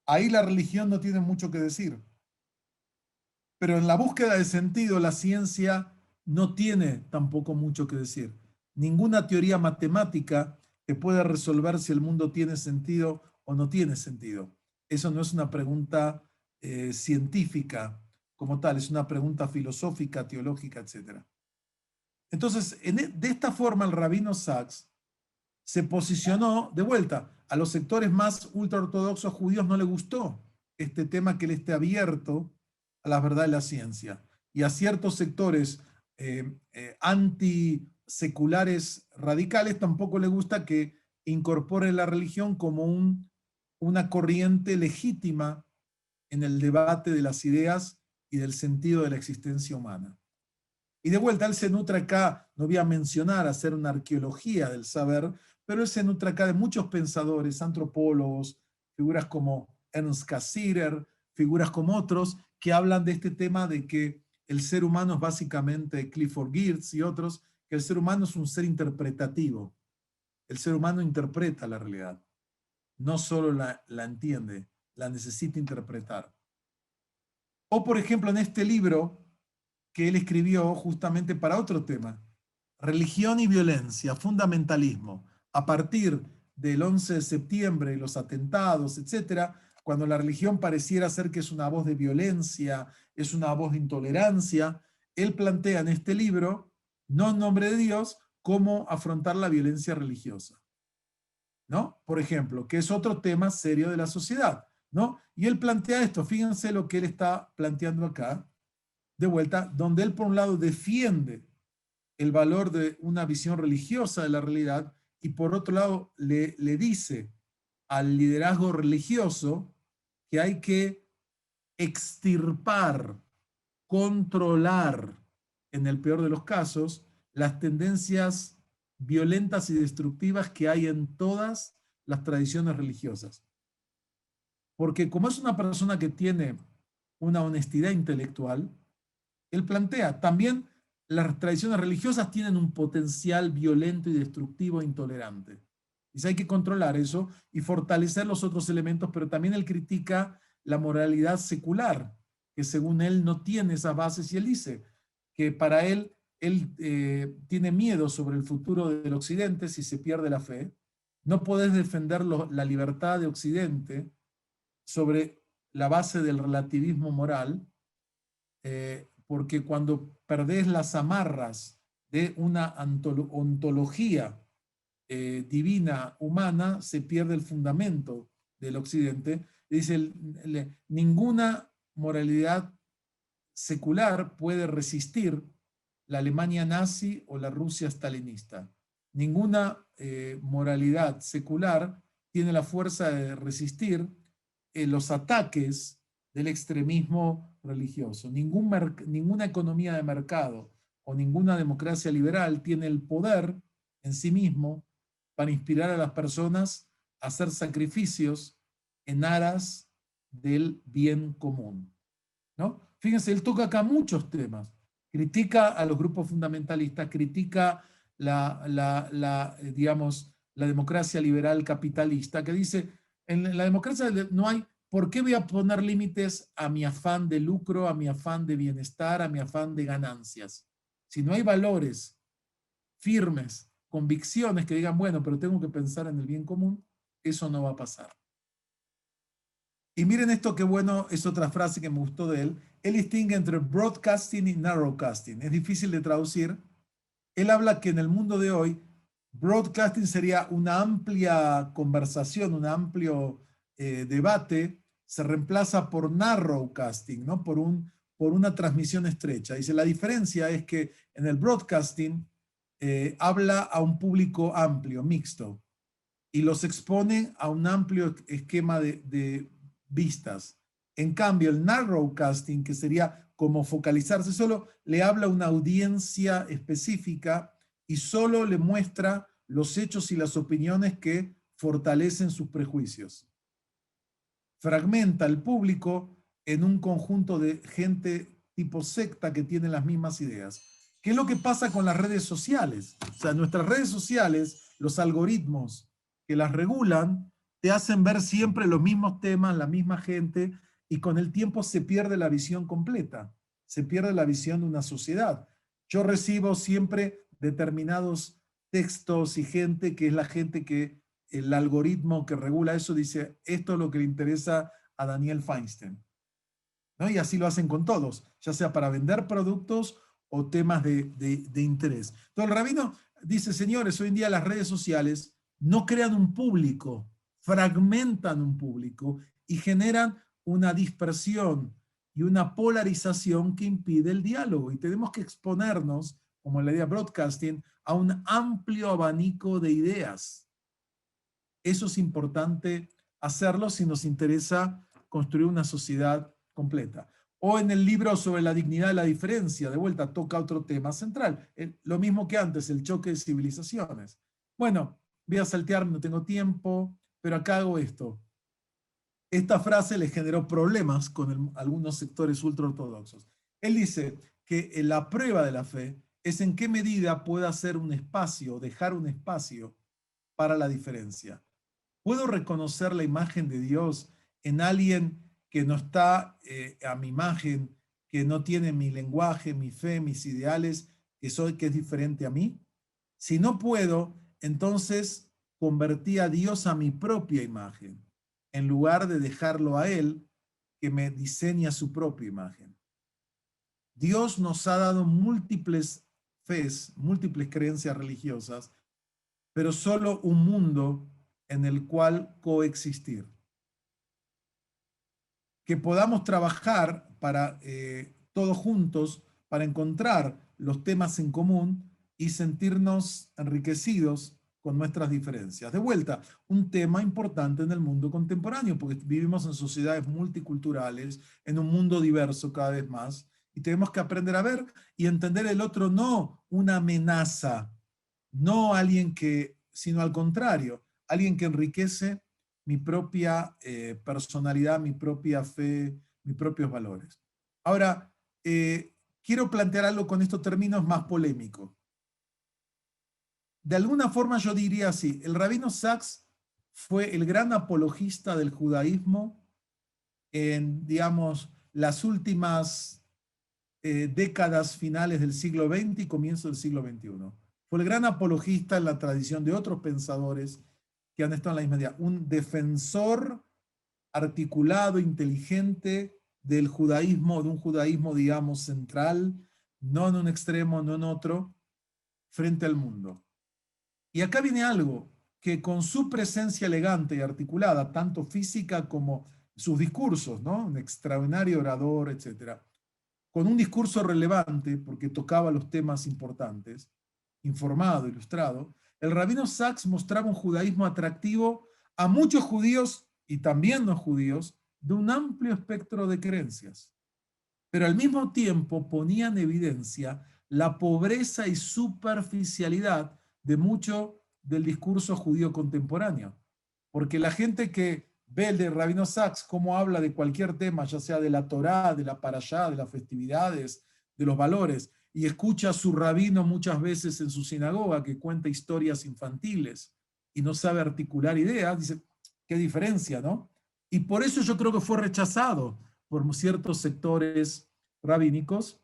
Ahí la religión no tiene mucho que decir. Pero en la búsqueda de sentido, la ciencia no tiene tampoco mucho que decir. Ninguna teoría matemática te puede resolver si el mundo tiene sentido o no tiene sentido. Eso no es una pregunta científica como tal, es una pregunta filosófica, teológica, etc. Entonces, de esta forma, el rabino Sacks se posicionó de vuelta. A los sectores más ultraortodoxos judíos no le gustó este tema que él esté abierto a la verdad de la ciencia. Y a ciertos sectores antiseculares radicales tampoco le gusta que incorpore la religión como una corriente legítima en el debate de las ideas y del sentido de la existencia humana. Y de vuelta, él se nutre acá, no voy a mencionar, hacer una arqueología del saber, pero él se nutre acá de muchos pensadores, antropólogos, figuras como Ernst Cassirer, figuras como otros, que hablan de este tema de que el ser humano es básicamente, Clifford Geertz y otros, que el ser humano es un ser interpretativo. El ser humano interpreta la realidad, no solo la entiende, la necesita interpretar. O, por ejemplo, en este libro que él escribió justamente para otro tema, religión y violencia, fundamentalismo, a partir del 11 de septiembre, los atentados, etcétera, cuando la religión pareciera ser que es una voz de violencia, es una voz de intolerancia, él plantea en este libro, no en nombre de Dios, cómo afrontar la violencia religiosa, ¿no? Por ejemplo, que es otro tema serio de la sociedad, ¿no? Y él plantea esto, fíjense lo que él está planteando acá, de vuelta, donde él por un lado defiende el valor de una visión religiosa de la realidad y por otro lado le dice al liderazgo religioso que hay que extirpar, controlar, en el peor de los casos, las tendencias violentas y destructivas que hay en todas las tradiciones religiosas. porque como es una persona que tiene una honestidad intelectual, él plantea, también las tradiciones religiosas tienen un potencial violento y destructivo e intolerante. Dice, hay que controlar eso y fortalecer los otros elementos, pero también él critica la moralidad secular, que según él no tiene esas bases, y él dice que para él, tiene miedo sobre el futuro del Occidente si se pierde la fe. No podés defender la libertad de Occidente sobre la base del relativismo moral, porque cuando perdés las amarras de una ontología divina humana, se pierde el fundamento del Occidente. Dice, ninguna moralidad secular puede resistir la Alemania nazi o la Rusia stalinista. Ninguna moralidad secular tiene la fuerza de resistir los ataques del extremismo religioso. Ninguna economía de mercado o ninguna democracia liberal tiene el poder en sí mismo para inspirar a las personas a hacer sacrificios en aras del bien común, ¿no? Fíjense, él toca acá muchos temas. Critica a los grupos fundamentalistas, critica digamos, la democracia liberal capitalista, que dice, en la democracia no hay, ¿por qué voy a poner límites a mi afán de lucro, a mi afán de bienestar, a mi afán de ganancias? Si no hay valores firmes, convicciones que digan, bueno, pero tengo que pensar en el bien común, eso no va a pasar. Y miren esto, qué bueno, es otra frase que me gustó de él. Él distingue entre broadcasting y narrowcasting. Es difícil de traducir. Él habla que en el mundo de hoy, broadcasting sería una amplia conversación, un amplio debate, se reemplaza por narrowcasting, ¿no? Por una transmisión estrecha. Dice, la diferencia es que en el broadcasting habla a un público amplio, mixto, y los expone a un amplio esquema de vistas. En cambio, el narrowcasting, que sería como focalizarse solo, le habla a una audiencia específica y solo le muestra los hechos y las opiniones que fortalecen sus prejuicios. Fragmenta al público en un conjunto de gente tipo secta que tiene las mismas ideas. ¿Qué es lo que pasa con las redes sociales? O sea, nuestras redes sociales, los algoritmos que las regulan, te hacen ver siempre los mismos temas, la misma gente, y con el tiempo se pierde la visión completa, se pierde la visión de una sociedad. Yo recibo siempre determinados textos y gente que es la gente que el algoritmo que regula eso dice, esto es lo que le interesa a Daniel Feinstein, ¿no? Y así lo hacen con todos, ya sea para vender productos o temas de interés. Entonces el rabino dice, señores, hoy en día las redes sociales no crean un público, fragmentan un público y generan una dispersión y una polarización que impide el diálogo. Y tenemos que exponernos, como en la idea broadcasting, a un amplio abanico de ideas. Eso es importante hacerlo si nos interesa construir una sociedad completa. O en el libro sobre la dignidad de la diferencia, de vuelta toca otro tema central. Lo mismo que antes, el choque de civilizaciones. Bueno, voy a saltearme, no tengo tiempo, pero acá hago esto. Esta frase le generó problemas con algunos sectores ultraortodoxos. Él dice que la prueba de la fe es en qué medida puede hacer un espacio, dejar un espacio para la diferencia. ¿Puedo reconocer la imagen de Dios en alguien que no está a mi imagen, que no tiene mi lenguaje, mi fe, mis ideales, que es diferente a mí? Si no puedo, entonces convertí a Dios a mi propia imagen, en lugar de dejarlo a Él, que me diseña su propia imagen. Dios nos ha dado múltiples fes, múltiples creencias religiosas, pero solo un mundo en el cual coexistir. Que podamos trabajar para todos juntos, para encontrar los temas en común y sentirnos enriquecidos con nuestras diferencias. De vuelta, un tema importante en el mundo contemporáneo, porque vivimos en sociedades multiculturales, en un mundo diverso cada vez más, y tenemos que aprender a ver y entender el otro no una amenaza, no alguien que, sino al contrario, alguien que enriquece mi propia personalidad, mi propia fe, mis propios valores. Ahora, quiero plantear algo con estos términos más polémicos. De alguna forma yo diría así, el rabino Sacks fue el gran apologista del judaísmo en, digamos, las últimas décadas finales del siglo XX y comienzo del siglo XXI. Fue el gran apologista en la tradición de otros pensadores que han estado en la misma idea. Un defensor articulado, inteligente del judaísmo, de un judaísmo, digamos, central, no en un extremo, no en otro, frente al mundo. Y acá viene algo que con su presencia elegante y articulada, tanto física como sus discursos, ¿no? Un extraordinario orador, etcétera, con un discurso relevante, porque tocaba los temas importantes, informado, ilustrado, el rabino Sacks mostraba un judaísmo atractivo a muchos judíos y también no judíos de un amplio espectro de creencias, pero al mismo tiempo ponía en evidencia la pobreza y superficialidad de mucho del discurso judío contemporáneo, porque la gente que ve el de Rabino Sacks, cómo habla de cualquier tema, ya sea de la Torá, de la Parashá, de las festividades, de los valores, y escucha a su rabino muchas veces en su sinagoga que cuenta historias infantiles y no sabe articular ideas, dice, qué diferencia, ¿no? Y por eso yo creo que fue rechazado por ciertos sectores rabínicos,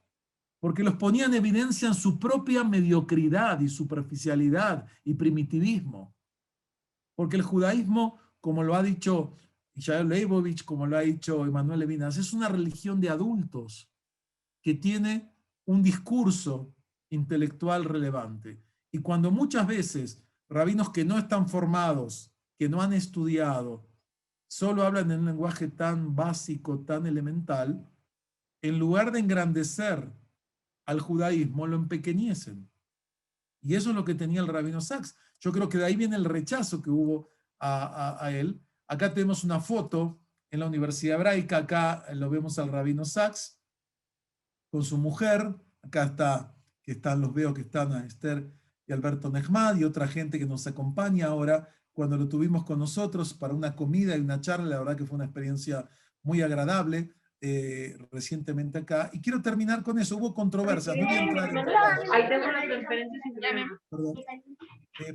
porque los ponía en evidencia en su propia mediocridad y superficialidad y primitivismo. Porque el judaísmo, como lo ha dicho Ishael Leibovich, como lo ha dicho Emanuel Levinas, es una religión de adultos que tiene un discurso intelectual relevante. Y cuando muchas veces rabinos que no están formados, que no han estudiado, solo hablan en un lenguaje tan básico, tan elemental, en lugar de engrandecer al judaísmo, lo empequeñecen. Y eso es lo que tenía el rabino Sacks. Yo creo que de ahí viene el rechazo que hubo a él. Acá tenemos una foto en la Universidad Hebraica, acá lo vemos al rabino Sacks con su mujer, acá está, que están, los veo que están a Esther y Alberto Nehmad y otra gente que nos acompaña ahora, cuando lo tuvimos con nosotros para una comida y una charla, la verdad que fue una experiencia muy agradable. Recientemente acá. Y quiero terminar con eso. Hubo controversia. No voy a entrar en detalles. Ahí tengo la transferencia sin Perdón.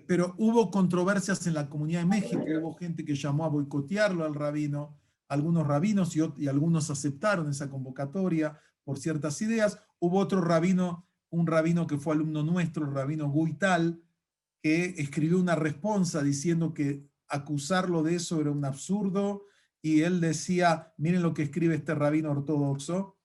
Pero hubo controversias en la Comunidad de México. Hubo gente que llamó a boicotearlo al rabino. Algunos rabinos y algunos aceptaron esa convocatoria por ciertas ideas. Hubo otro rabino, un rabino que fue alumno nuestro, el rabino Guital, que escribió una responsa diciendo que acusarlo de eso era un absurdo, y él decía, miren lo que escribe este rabino ortodoxo,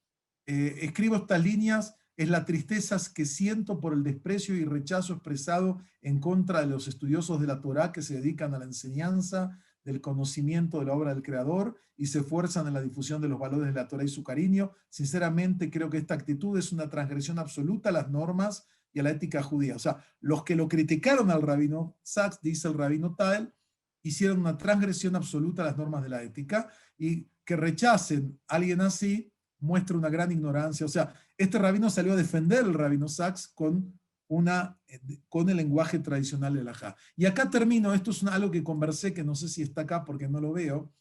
escribo estas líneas, es la tristeza que siento por el desprecio y rechazo expresado en contra de los estudiosos de la Torá que se dedican a la enseñanza del conocimiento de la obra del Creador y se esfuerzan en la difusión de los valores de la Torá y su cariño. Sinceramente creo que esta actitud es una transgresión absoluta a las normas y a la ética judía. O sea, los que lo criticaron al rabino Sacks, dice el rabino Tael, hicieron una transgresión absoluta a las normas de la ética, y que rechacen a alguien así muestra una gran ignorancia. O sea, este rabino salió a defender el rabino Sacks con el lenguaje tradicional del Ajá. Y acá termino, esto es algo que conversé, que no sé si está acá porque no lo veo.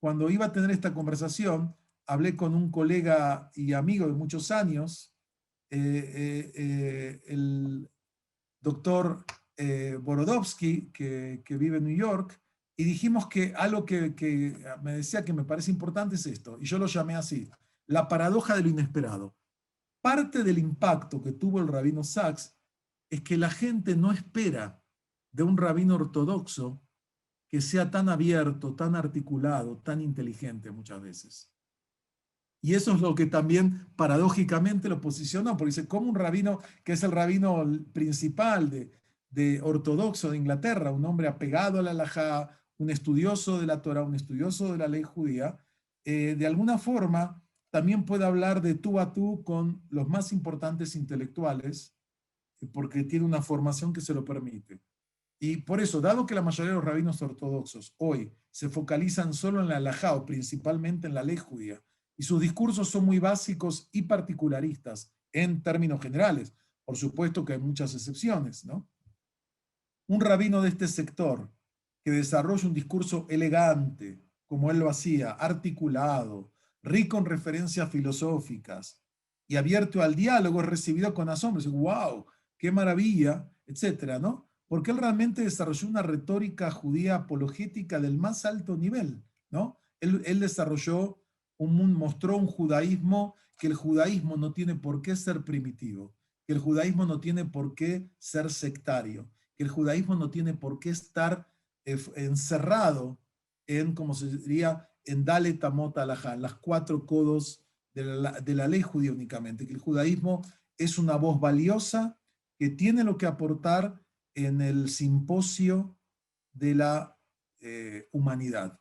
Cuando iba a tener esta conversación, hablé con un colega y amigo de muchos años, el doctor Borodovsky, que vive en New York, y dijimos que algo que me decía que me parece importante es esto, y yo lo llamé así, la paradoja de lo inesperado. Parte del impacto que tuvo el rabino Sacks es que la gente no espera de un rabino ortodoxo que sea tan abierto, tan articulado, tan inteligente muchas veces. Y eso es lo que también paradójicamente lo posicionó, porque dice, como un rabino que es el rabino principal de ortodoxo de Inglaterra, un hombre apegado a la halajá, un estudioso de la Torah, un estudioso de la ley judía, de alguna forma también puede hablar de tú a tú con los más importantes intelectuales, porque tiene una formación que se lo permite. Y por eso, dado que la mayoría de los rabinos ortodoxos hoy se focalizan solo en la halajá o principalmente en la ley judía, y sus discursos son muy básicos y particularistas en términos generales, por supuesto que hay muchas excepciones, ¿no? Un rabino de este sector que desarrolle un discurso elegante, como él lo hacía, articulado, rico en referencias filosóficas y abierto al diálogo, es recibido con asombro. Dice, wow, qué maravilla, etcétera, ¿no? Porque él realmente desarrolló una retórica judía apologética del más alto nivel, ¿no? Él desarrolló mostró un judaísmo, que el judaísmo no tiene por qué ser primitivo, que el judaísmo no tiene por qué ser sectario, que el judaísmo no tiene por qué estar encerrado en, como se diría, en Dalet Amot Halajá, las 4 codos de la ley judía únicamente, que el judaísmo es una voz valiosa que tiene lo que aportar en el simposio de la humanidad,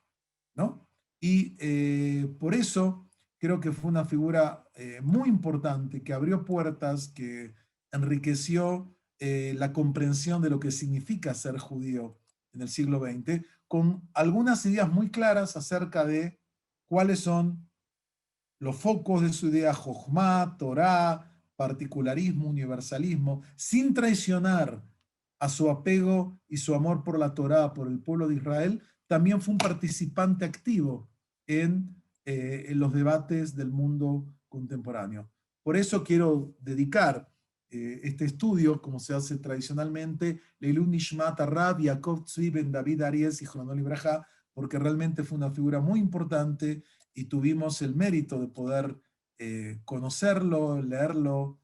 ¿no? Y por eso creo que fue una figura muy importante, que abrió puertas, que enriqueció la comprensión de lo que significa ser judío en el siglo XX, con algunas ideas muy claras acerca de cuáles son los focos de su idea: Jochma, Torah, particularismo, universalismo, sin traicionar a su apego y su amor por la Torah, por el pueblo de Israel. También fue un participante activo en los debates del mundo contemporáneo. Por eso quiero dedicar este estudio, como se hace tradicionalmente, Leilun Nishmat Rab Yaakov Tzvi Ben David Aries y Jonathan Ibraja, porque realmente fue una figura muy importante y tuvimos el mérito de poder conocerlo, leerlo.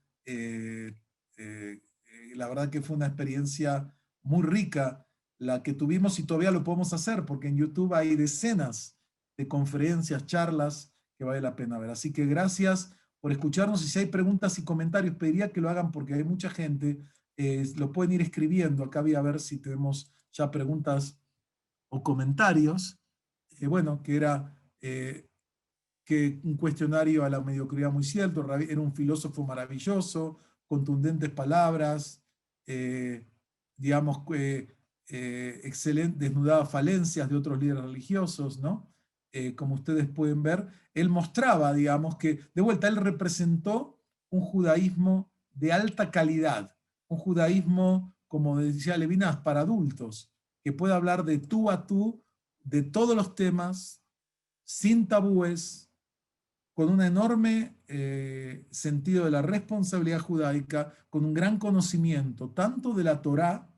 La verdad que fue una experiencia muy rica la que tuvimos, y todavía lo podemos hacer porque en YouTube hay decenas de conferencias, charlas que vale la pena ver. Así que gracias por escucharnos, y si hay preguntas y comentarios pediría que lo hagan porque hay mucha gente, lo pueden ir escribiendo. Acá voy a ver si tenemos ya preguntas o comentarios. Bueno, que era que un cuestionario a la mediocridad muy cierto. Era un filósofo maravilloso, contundentes palabras, digamos, excelente, desnudaba falencias de otros líderes religiosos, ¿no? Como ustedes pueden ver, él mostraba, digamos, que de vuelta él representó un judaísmo de alta calidad, un judaísmo, como decía Levinas, para adultos, que puede hablar de tú a tú, de todos los temas, sin tabúes, con un enorme sentido de la responsabilidad judaica, con un gran conocimiento tanto de la Torá,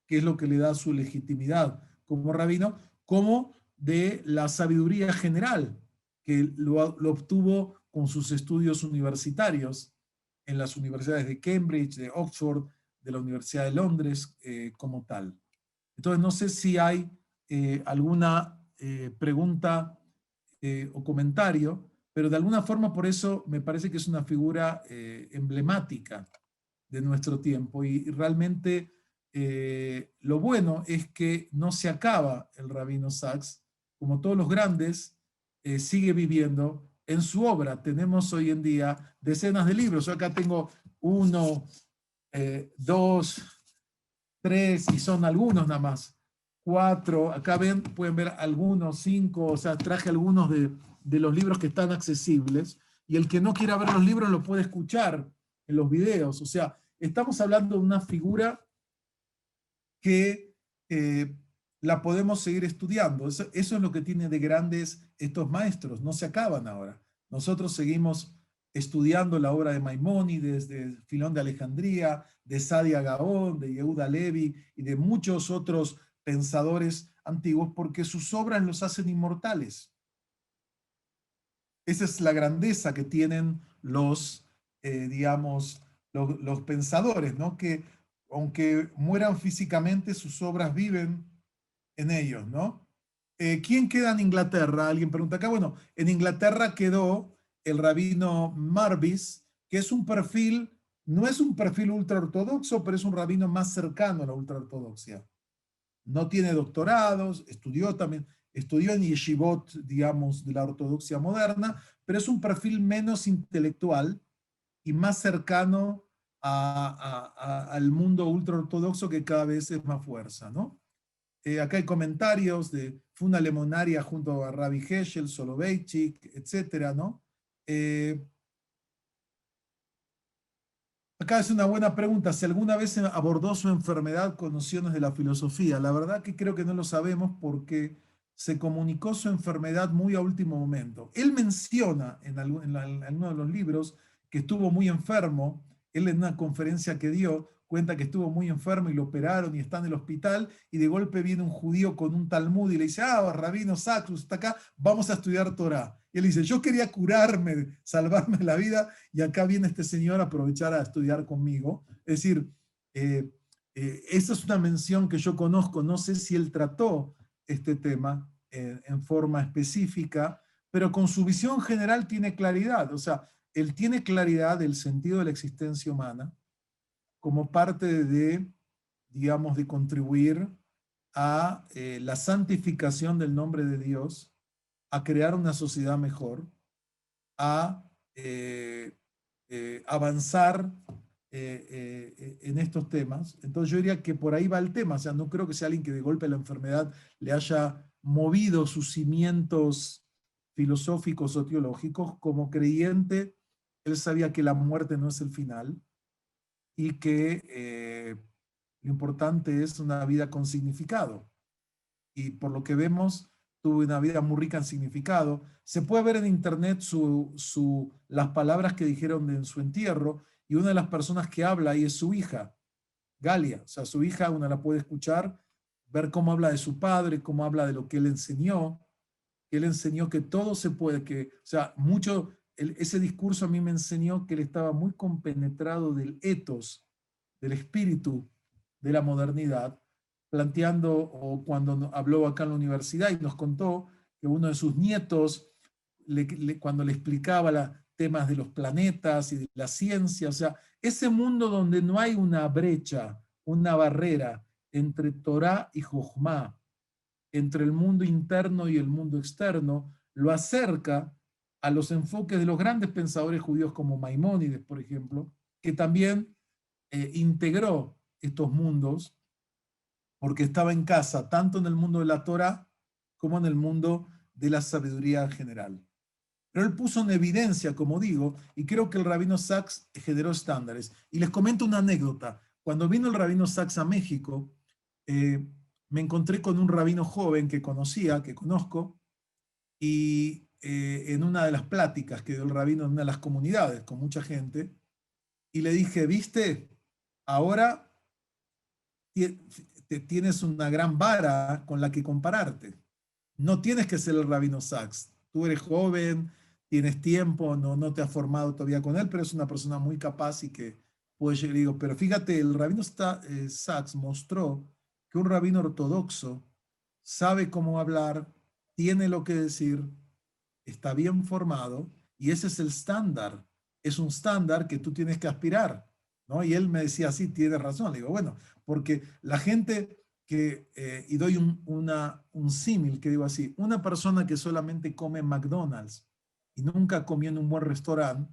que es lo que le da su legitimidad como rabino, como de la sabiduría general, que lo obtuvo con sus estudios universitarios en las universidades de Cambridge, de Oxford, de la Universidad de Londres, como tal. Entonces, no sé si hay alguna pregunta o comentario, pero de alguna forma por eso me parece que es una figura emblemática de nuestro tiempo, y realmente lo bueno es que no se acaba el Rabino Sacks, como todos los grandes, sigue viviendo en su obra. Tenemos hoy en día decenas de libros. Yo acá tengo 1, 2, 3, y son algunos nada más. 4, acá ven, pueden ver algunos, 5, o sea, traje algunos de los libros que están accesibles, y el que no quiera ver los libros lo puede escuchar en los videos. O sea, estamos hablando de una figura que la podemos seguir estudiando. Eso es lo que tiene de grandes estos maestros, no se acaban ahora. Nosotros seguimos estudiando la obra de Maimónides, de Filón de Alejandría, de Sadia Gaón, de Yehuda Levi y de muchos otros pensadores antiguos, porque sus obras los hacen inmortales. Esa es la grandeza que tienen digamos, los pensadores, ¿no? Que aunque mueran físicamente, sus obras viven en ellos, ¿no? ¿Quién queda en Inglaterra? Alguien pregunta acá. Bueno, en Inglaterra quedó el rabino Marvis, que es un perfil, no es un perfil ultraortodoxo, pero es un rabino más cercano a la ultraortodoxia. No tiene doctorados, estudió en yeshivot, digamos, de la ortodoxia moderna, pero es un perfil menos intelectual y más cercano al mundo ultraortodoxo, que cada vez es más fuerza, ¿no? Acá hay comentarios de Funa Lemonaria junto a Rabbi Heschel, Soloveitchik, etcétera, ¿no? Acá acá es una buena pregunta. Si alguna vez abordó su enfermedad con nociones de la filosofía. La verdad que creo que no lo sabemos porque se comunicó su enfermedad muy a último momento. Él menciona en uno de los libros que estuvo muy enfermo. Él en una conferencia que dio cuenta que estuvo muy enfermo y lo operaron y está en el hospital y de golpe viene un judío con un Talmud y le dice, Rabino Sacks, está acá, vamos a estudiar Torah. Y él dice, yo quería curarme, salvarme la vida y acá viene este señor a aprovechar a estudiar conmigo. Es decir, esa es una mención que yo conozco, no sé si él trató este tema en forma específica, pero con su visión general tiene claridad, o sea, él tiene claridad del sentido de la existencia humana como parte de, digamos, de contribuir a la santificación del nombre de Dios, a crear una sociedad mejor, a avanzar en estos temas. Entonces yo diría que por ahí va el tema, o sea, no creo que sea alguien que de golpe la enfermedad le haya movido sus cimientos filosóficos o teológicos. Como creyente, él sabía que la muerte no es el final y que lo importante es una vida con significado. Y por lo que vemos, tuvo una vida muy rica en significado. Se puede ver en internet las palabras que dijeron en su entierro, y una de las personas que habla ahí es su hija, Galia. O sea, su hija, una la puede escuchar, ver cómo habla de su padre, cómo habla de lo que él enseñó, que él enseñó que todo se puede, o sea, ese discurso a mí me enseñó que él estaba muy compenetrado del ethos, del espíritu de la modernidad, planteando, o cuando habló acá en la universidad y nos contó que uno de sus nietos, cuando le explicaba temas de los planetas y de la ciencia, o sea, ese mundo donde no hay una brecha, una barrera entre Torah y Jochma, entre el mundo interno y el mundo externo, lo acerca a los enfoques de los grandes pensadores judíos como Maimónides, por ejemplo, que también integró estos mundos porque estaba en casa, tanto en el mundo de la Torah como en el mundo de la sabiduría general. Pero él puso en evidencia, como digo, y creo que el rabino Sacks generó estándares. Y les comento una anécdota. Cuando vino el rabino Sacks a México, me encontré con un rabino joven que conozco, y en una de las pláticas que dio el rabino en una de las comunidades con mucha gente, y le dije, viste, ahora tienes una gran vara con la que compararte. No tienes que ser el rabino Sacks. Tú eres joven, tienes tiempo, no te has formado todavía con él, pero es una persona muy capaz y que puede llegar. Digo, pero fíjate, el rabino Sacks mostró que un rabino ortodoxo sabe cómo hablar, tiene lo que decir, está bien formado, y ese es el estándar. Es un estándar que tú tienes que aspirar, ¿no? Y él me decía, sí, tienes razón. Le digo, bueno, porque la gente y doy un símil que digo así, una persona que solamente come en McDonald's y nunca comió en un buen restaurante,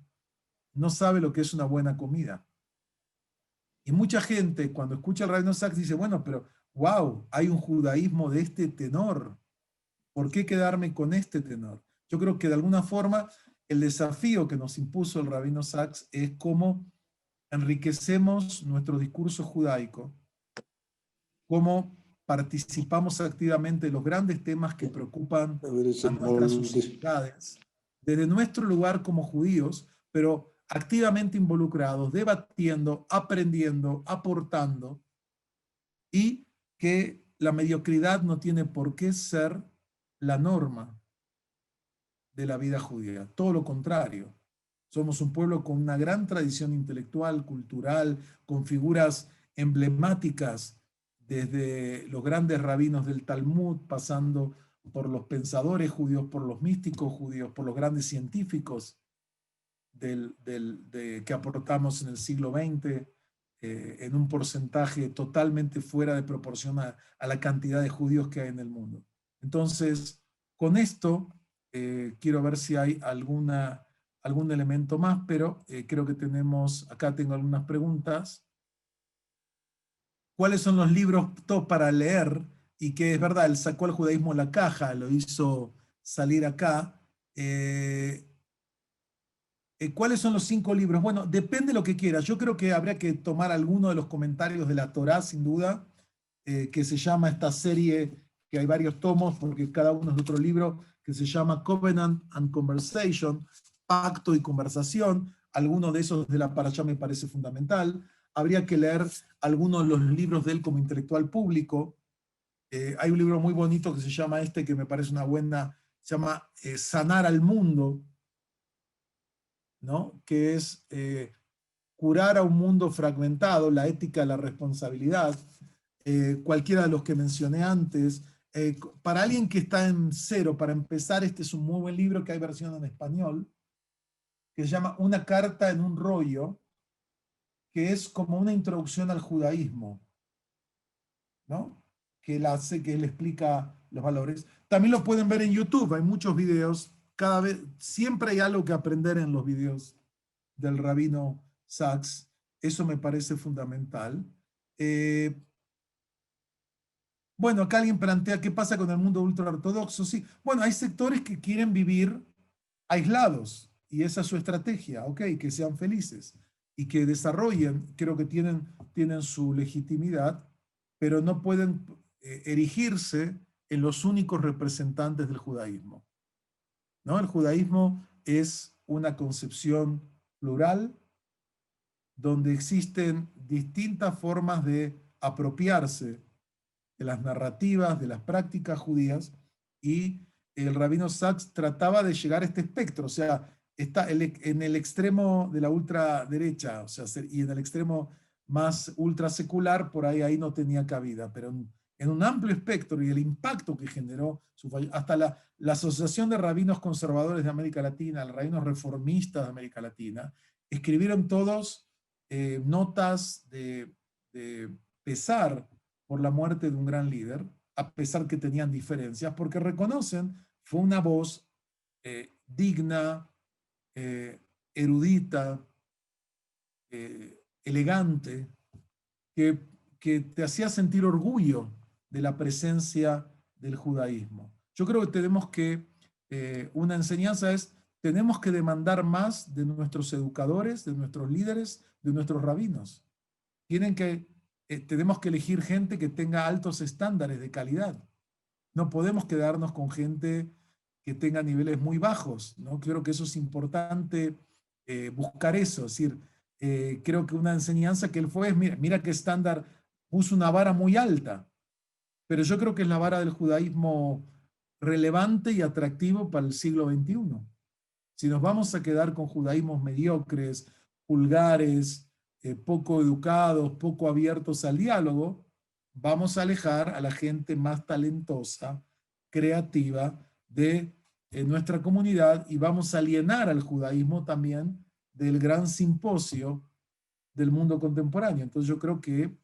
no sabe lo que es una buena comida. Y mucha gente cuando escucha el rabino Sacks dice, bueno, pero wow, hay un judaísmo de este tenor. ¿Por qué quedarme con este tenor? Yo creo que de alguna forma el desafío que nos impuso el rabino Sacks es cómo enriquecemos nuestro discurso judaico, cómo participamos activamente en los grandes temas que preocupan a nuestras sociedades, desde nuestro lugar como judíos, pero activamente involucrados, debatiendo, aprendiendo, aportando, y que la mediocridad no tiene por qué ser la norma de la vida judía. Todo lo contrario. Somos un pueblo con una gran tradición intelectual, cultural, con figuras emblemáticas desde los grandes rabinos del Talmud, pasando por los pensadores judíos, por los místicos judíos, por los grandes científicos que aportamos en el siglo XX, en un porcentaje totalmente fuera de proporción a la cantidad de judíos que hay en el mundo. Entonces, con esto, quiero ver si hay algún elemento más, pero creo que acá tengo algunas preguntas. ¿Cuáles son los libros top para leer? Y que es verdad, él sacó al judaísmo la caja, lo hizo salir acá. ¿Cuáles son los 5 libros? Bueno, depende de lo que quieras. Yo creo que habría que tomar alguno de los comentarios de la Torá, sin duda, que se llama esta serie, que hay varios tomos, porque cada uno es de otro libro, que se llama Covenant and Conversation, Pacto y Conversación. Alguno de esos de la Parashá me parece fundamental. Habría que leer algunos de los libros de él como intelectual público. Hay un libro muy bonito que se llama que me parece una buena, se llama Sanar al Mundo, ¿no? Que es curar a un mundo fragmentado, la ética de la responsabilidad, cualquiera de los que mencioné antes. Para alguien que está en cero, para empezar, este es un muy buen libro que hay versión en español, que se llama Una carta en un rollo, que es como una introducción al judaísmo, ¿no? Que él explica los valores. También lo pueden ver en YouTube, hay muchos videos, cada vez, siempre hay algo que aprender en los videos del rabino Sachs, eso me parece fundamental. Eh, bueno, acá alguien plantea qué pasa con el mundo ultraortodoxo. Sí, bueno, hay sectores que quieren vivir aislados y esa es su estrategia, ok, que sean felices y que desarrollen, creo que tienen su legitimidad, pero no pueden erigirse en los únicos representantes del judaísmo, ¿no? El judaísmo es una concepción plural donde existen distintas formas de apropiarse de las narrativas, de las prácticas judías, y el rabino Sachs trataba de llegar a este espectro, o sea, está en el extremo de la ultraderecha, o sea, y en el extremo más ultrasecular, por ahí no tenía cabida, pero en un amplio espectro y el impacto que generó, hasta la Asociación de Rabinos Conservadores de América Latina, los rabinos reformistas de América Latina, escribieron todos notas de pesar por la muerte de un gran líder, a pesar que tenían diferencias, porque reconocen fue una voz digna, erudita, elegante, que, que te hacía sentir orgullo de la presencia del judaísmo. Yo creo que tenemos que, una enseñanza es, tenemos que demandar más de nuestros educadores, de nuestros líderes, de nuestros rabinos. Tenemos que elegir gente que tenga altos estándares de calidad. No podemos quedarnos con gente que tenga niveles muy bajos, ¿no? Creo que eso es importante, buscar eso. Es decir, creo que una enseñanza que él fue es, mira qué estándar, puso una vara muy alta, pero yo creo que es la vara del judaísmo relevante y atractivo para el siglo XXI. Si nos vamos a quedar con judaísmos mediocres, vulgares, poco educados, poco abiertos al diálogo, vamos a alejar a la gente más talentosa, creativa de nuestra comunidad y vamos a alienar al judaísmo también del gran simposio del mundo contemporáneo. Entonces yo creo que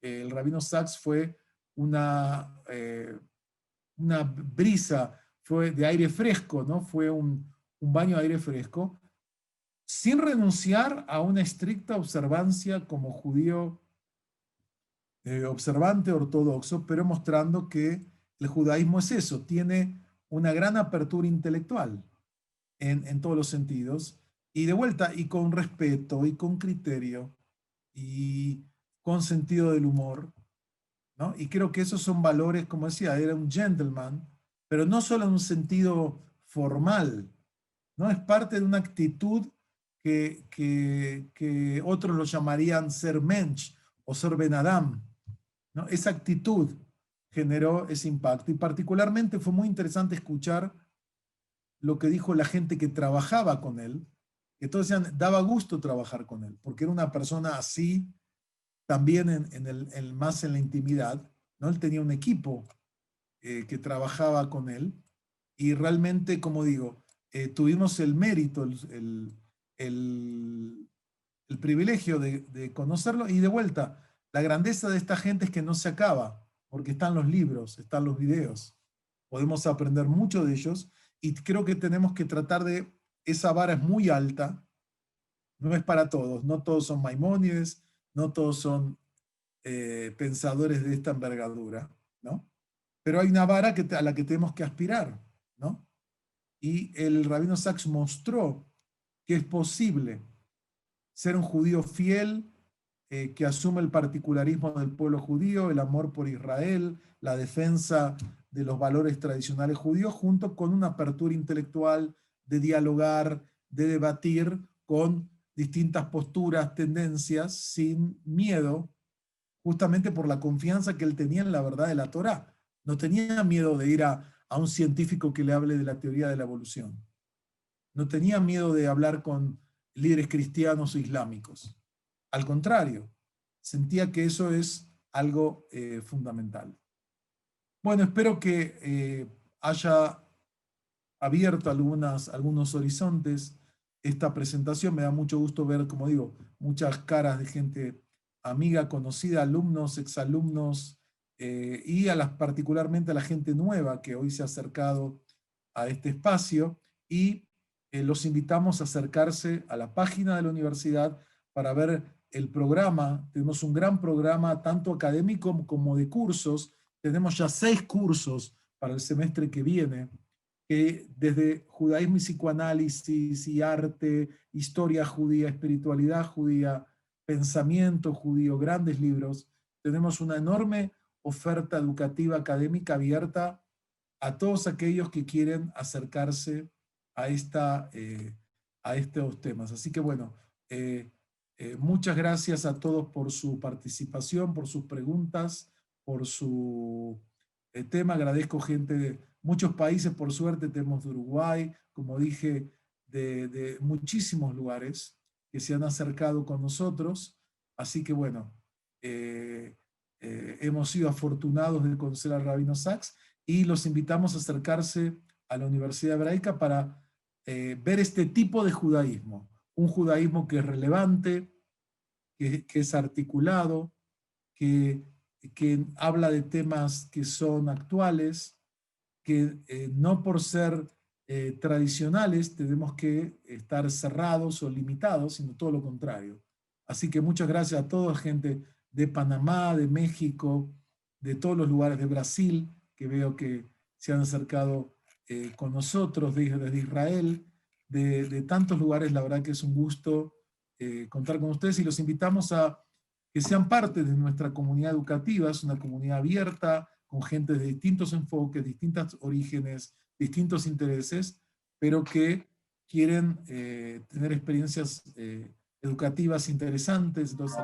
el rabino Sachs fue una brisa, fue de aire fresco, ¿no? Fue un baño de aire fresco, sin renunciar a una estricta observancia como judío observante ortodoxo, pero mostrando que el judaísmo es eso, tiene una gran apertura intelectual en todos los sentidos, y de vuelta, y con respeto, y con criterio, y con sentido del humor, ¿no? Y creo que esos son valores, como decía, era un gentleman, pero no solo en un sentido formal, ¿no? Es parte de una actitud que otros lo llamarían ser mensch o ser ben adam, ¿no? Esa actitud generó ese impacto y particularmente fue muy interesante escuchar lo que dijo la gente que trabajaba con él, que todos decían, daba gusto trabajar con él, porque era una persona así, también más en la intimidad, ¿no? Él tenía un equipo que trabajaba con él y realmente, como digo, tuvimos el mérito, el, el privilegio de conocerlo y de vuelta, la grandeza de esta gente es que no se acaba, porque están los libros, están los videos, podemos aprender mucho de ellos y creo que tenemos que tratar esa vara es muy alta, no es para todos, no todos son Maimónides, no todos son pensadores de esta envergadura, ¿no? Pero hay una vara a la que tenemos que aspirar, ¿no? Y el rabino Sachs mostró que es posible ser un judío fiel, que asume el particularismo del pueblo judío, el amor por Israel, la defensa de los valores tradicionales judíos, junto con una apertura intelectual de dialogar, de debatir con distintas posturas, tendencias, sin miedo, justamente por la confianza que él tenía en la verdad de la Torá. No tenía miedo de ir a un científico que le hable de la teoría de la evolución. No tenía miedo de hablar con líderes cristianos o islámicos. Al contrario, sentía que eso es algo fundamental. Bueno, espero que haya abierto algunos horizontes esta presentación. Me da mucho gusto ver, como digo, muchas caras de gente amiga, conocida, alumnos, exalumnos, y particularmente a la gente nueva que hoy se ha acercado a este espacio, y los invitamos a acercarse a la página de la universidad para ver el programa. Tenemos un gran programa, tanto académico como de cursos. Tenemos ya 6 cursos para el semestre que viene, que desde judaísmo y psicoanálisis y arte, historia judía, espiritualidad judía, pensamiento judío, grandes libros. Tenemos una enorme oferta educativa académica abierta a todos aquellos que quieren acercarse a, a estos temas. Así que bueno, muchas gracias a todos por su participación, por sus preguntas, por su tema. Agradezco gente de muchos países, por suerte tenemos de Uruguay, como dije, de muchísimos lugares que se han acercado con nosotros. Así que bueno, hemos sido afortunados de conocer al Rabino Sacks, y los invitamos a acercarse a la Universidad Hebraica para ver este tipo de judaísmo, un judaísmo que es relevante, que es articulado, que habla de temas que son actuales, que no por ser tradicionales tenemos que estar cerrados o limitados, sino todo lo contrario. Así que muchas gracias a toda gente de Panamá, de México, de todos los lugares, de Brasil, que veo que se han acercado con nosotros, desde Israel, de tantos lugares. La verdad que es un gusto contar con ustedes, y los invitamos a que sean parte de nuestra comunidad educativa. Es una comunidad abierta, con gente de distintos enfoques, distintos orígenes, distintos intereses, pero que quieren tener experiencias educativas interesantes. Entonces,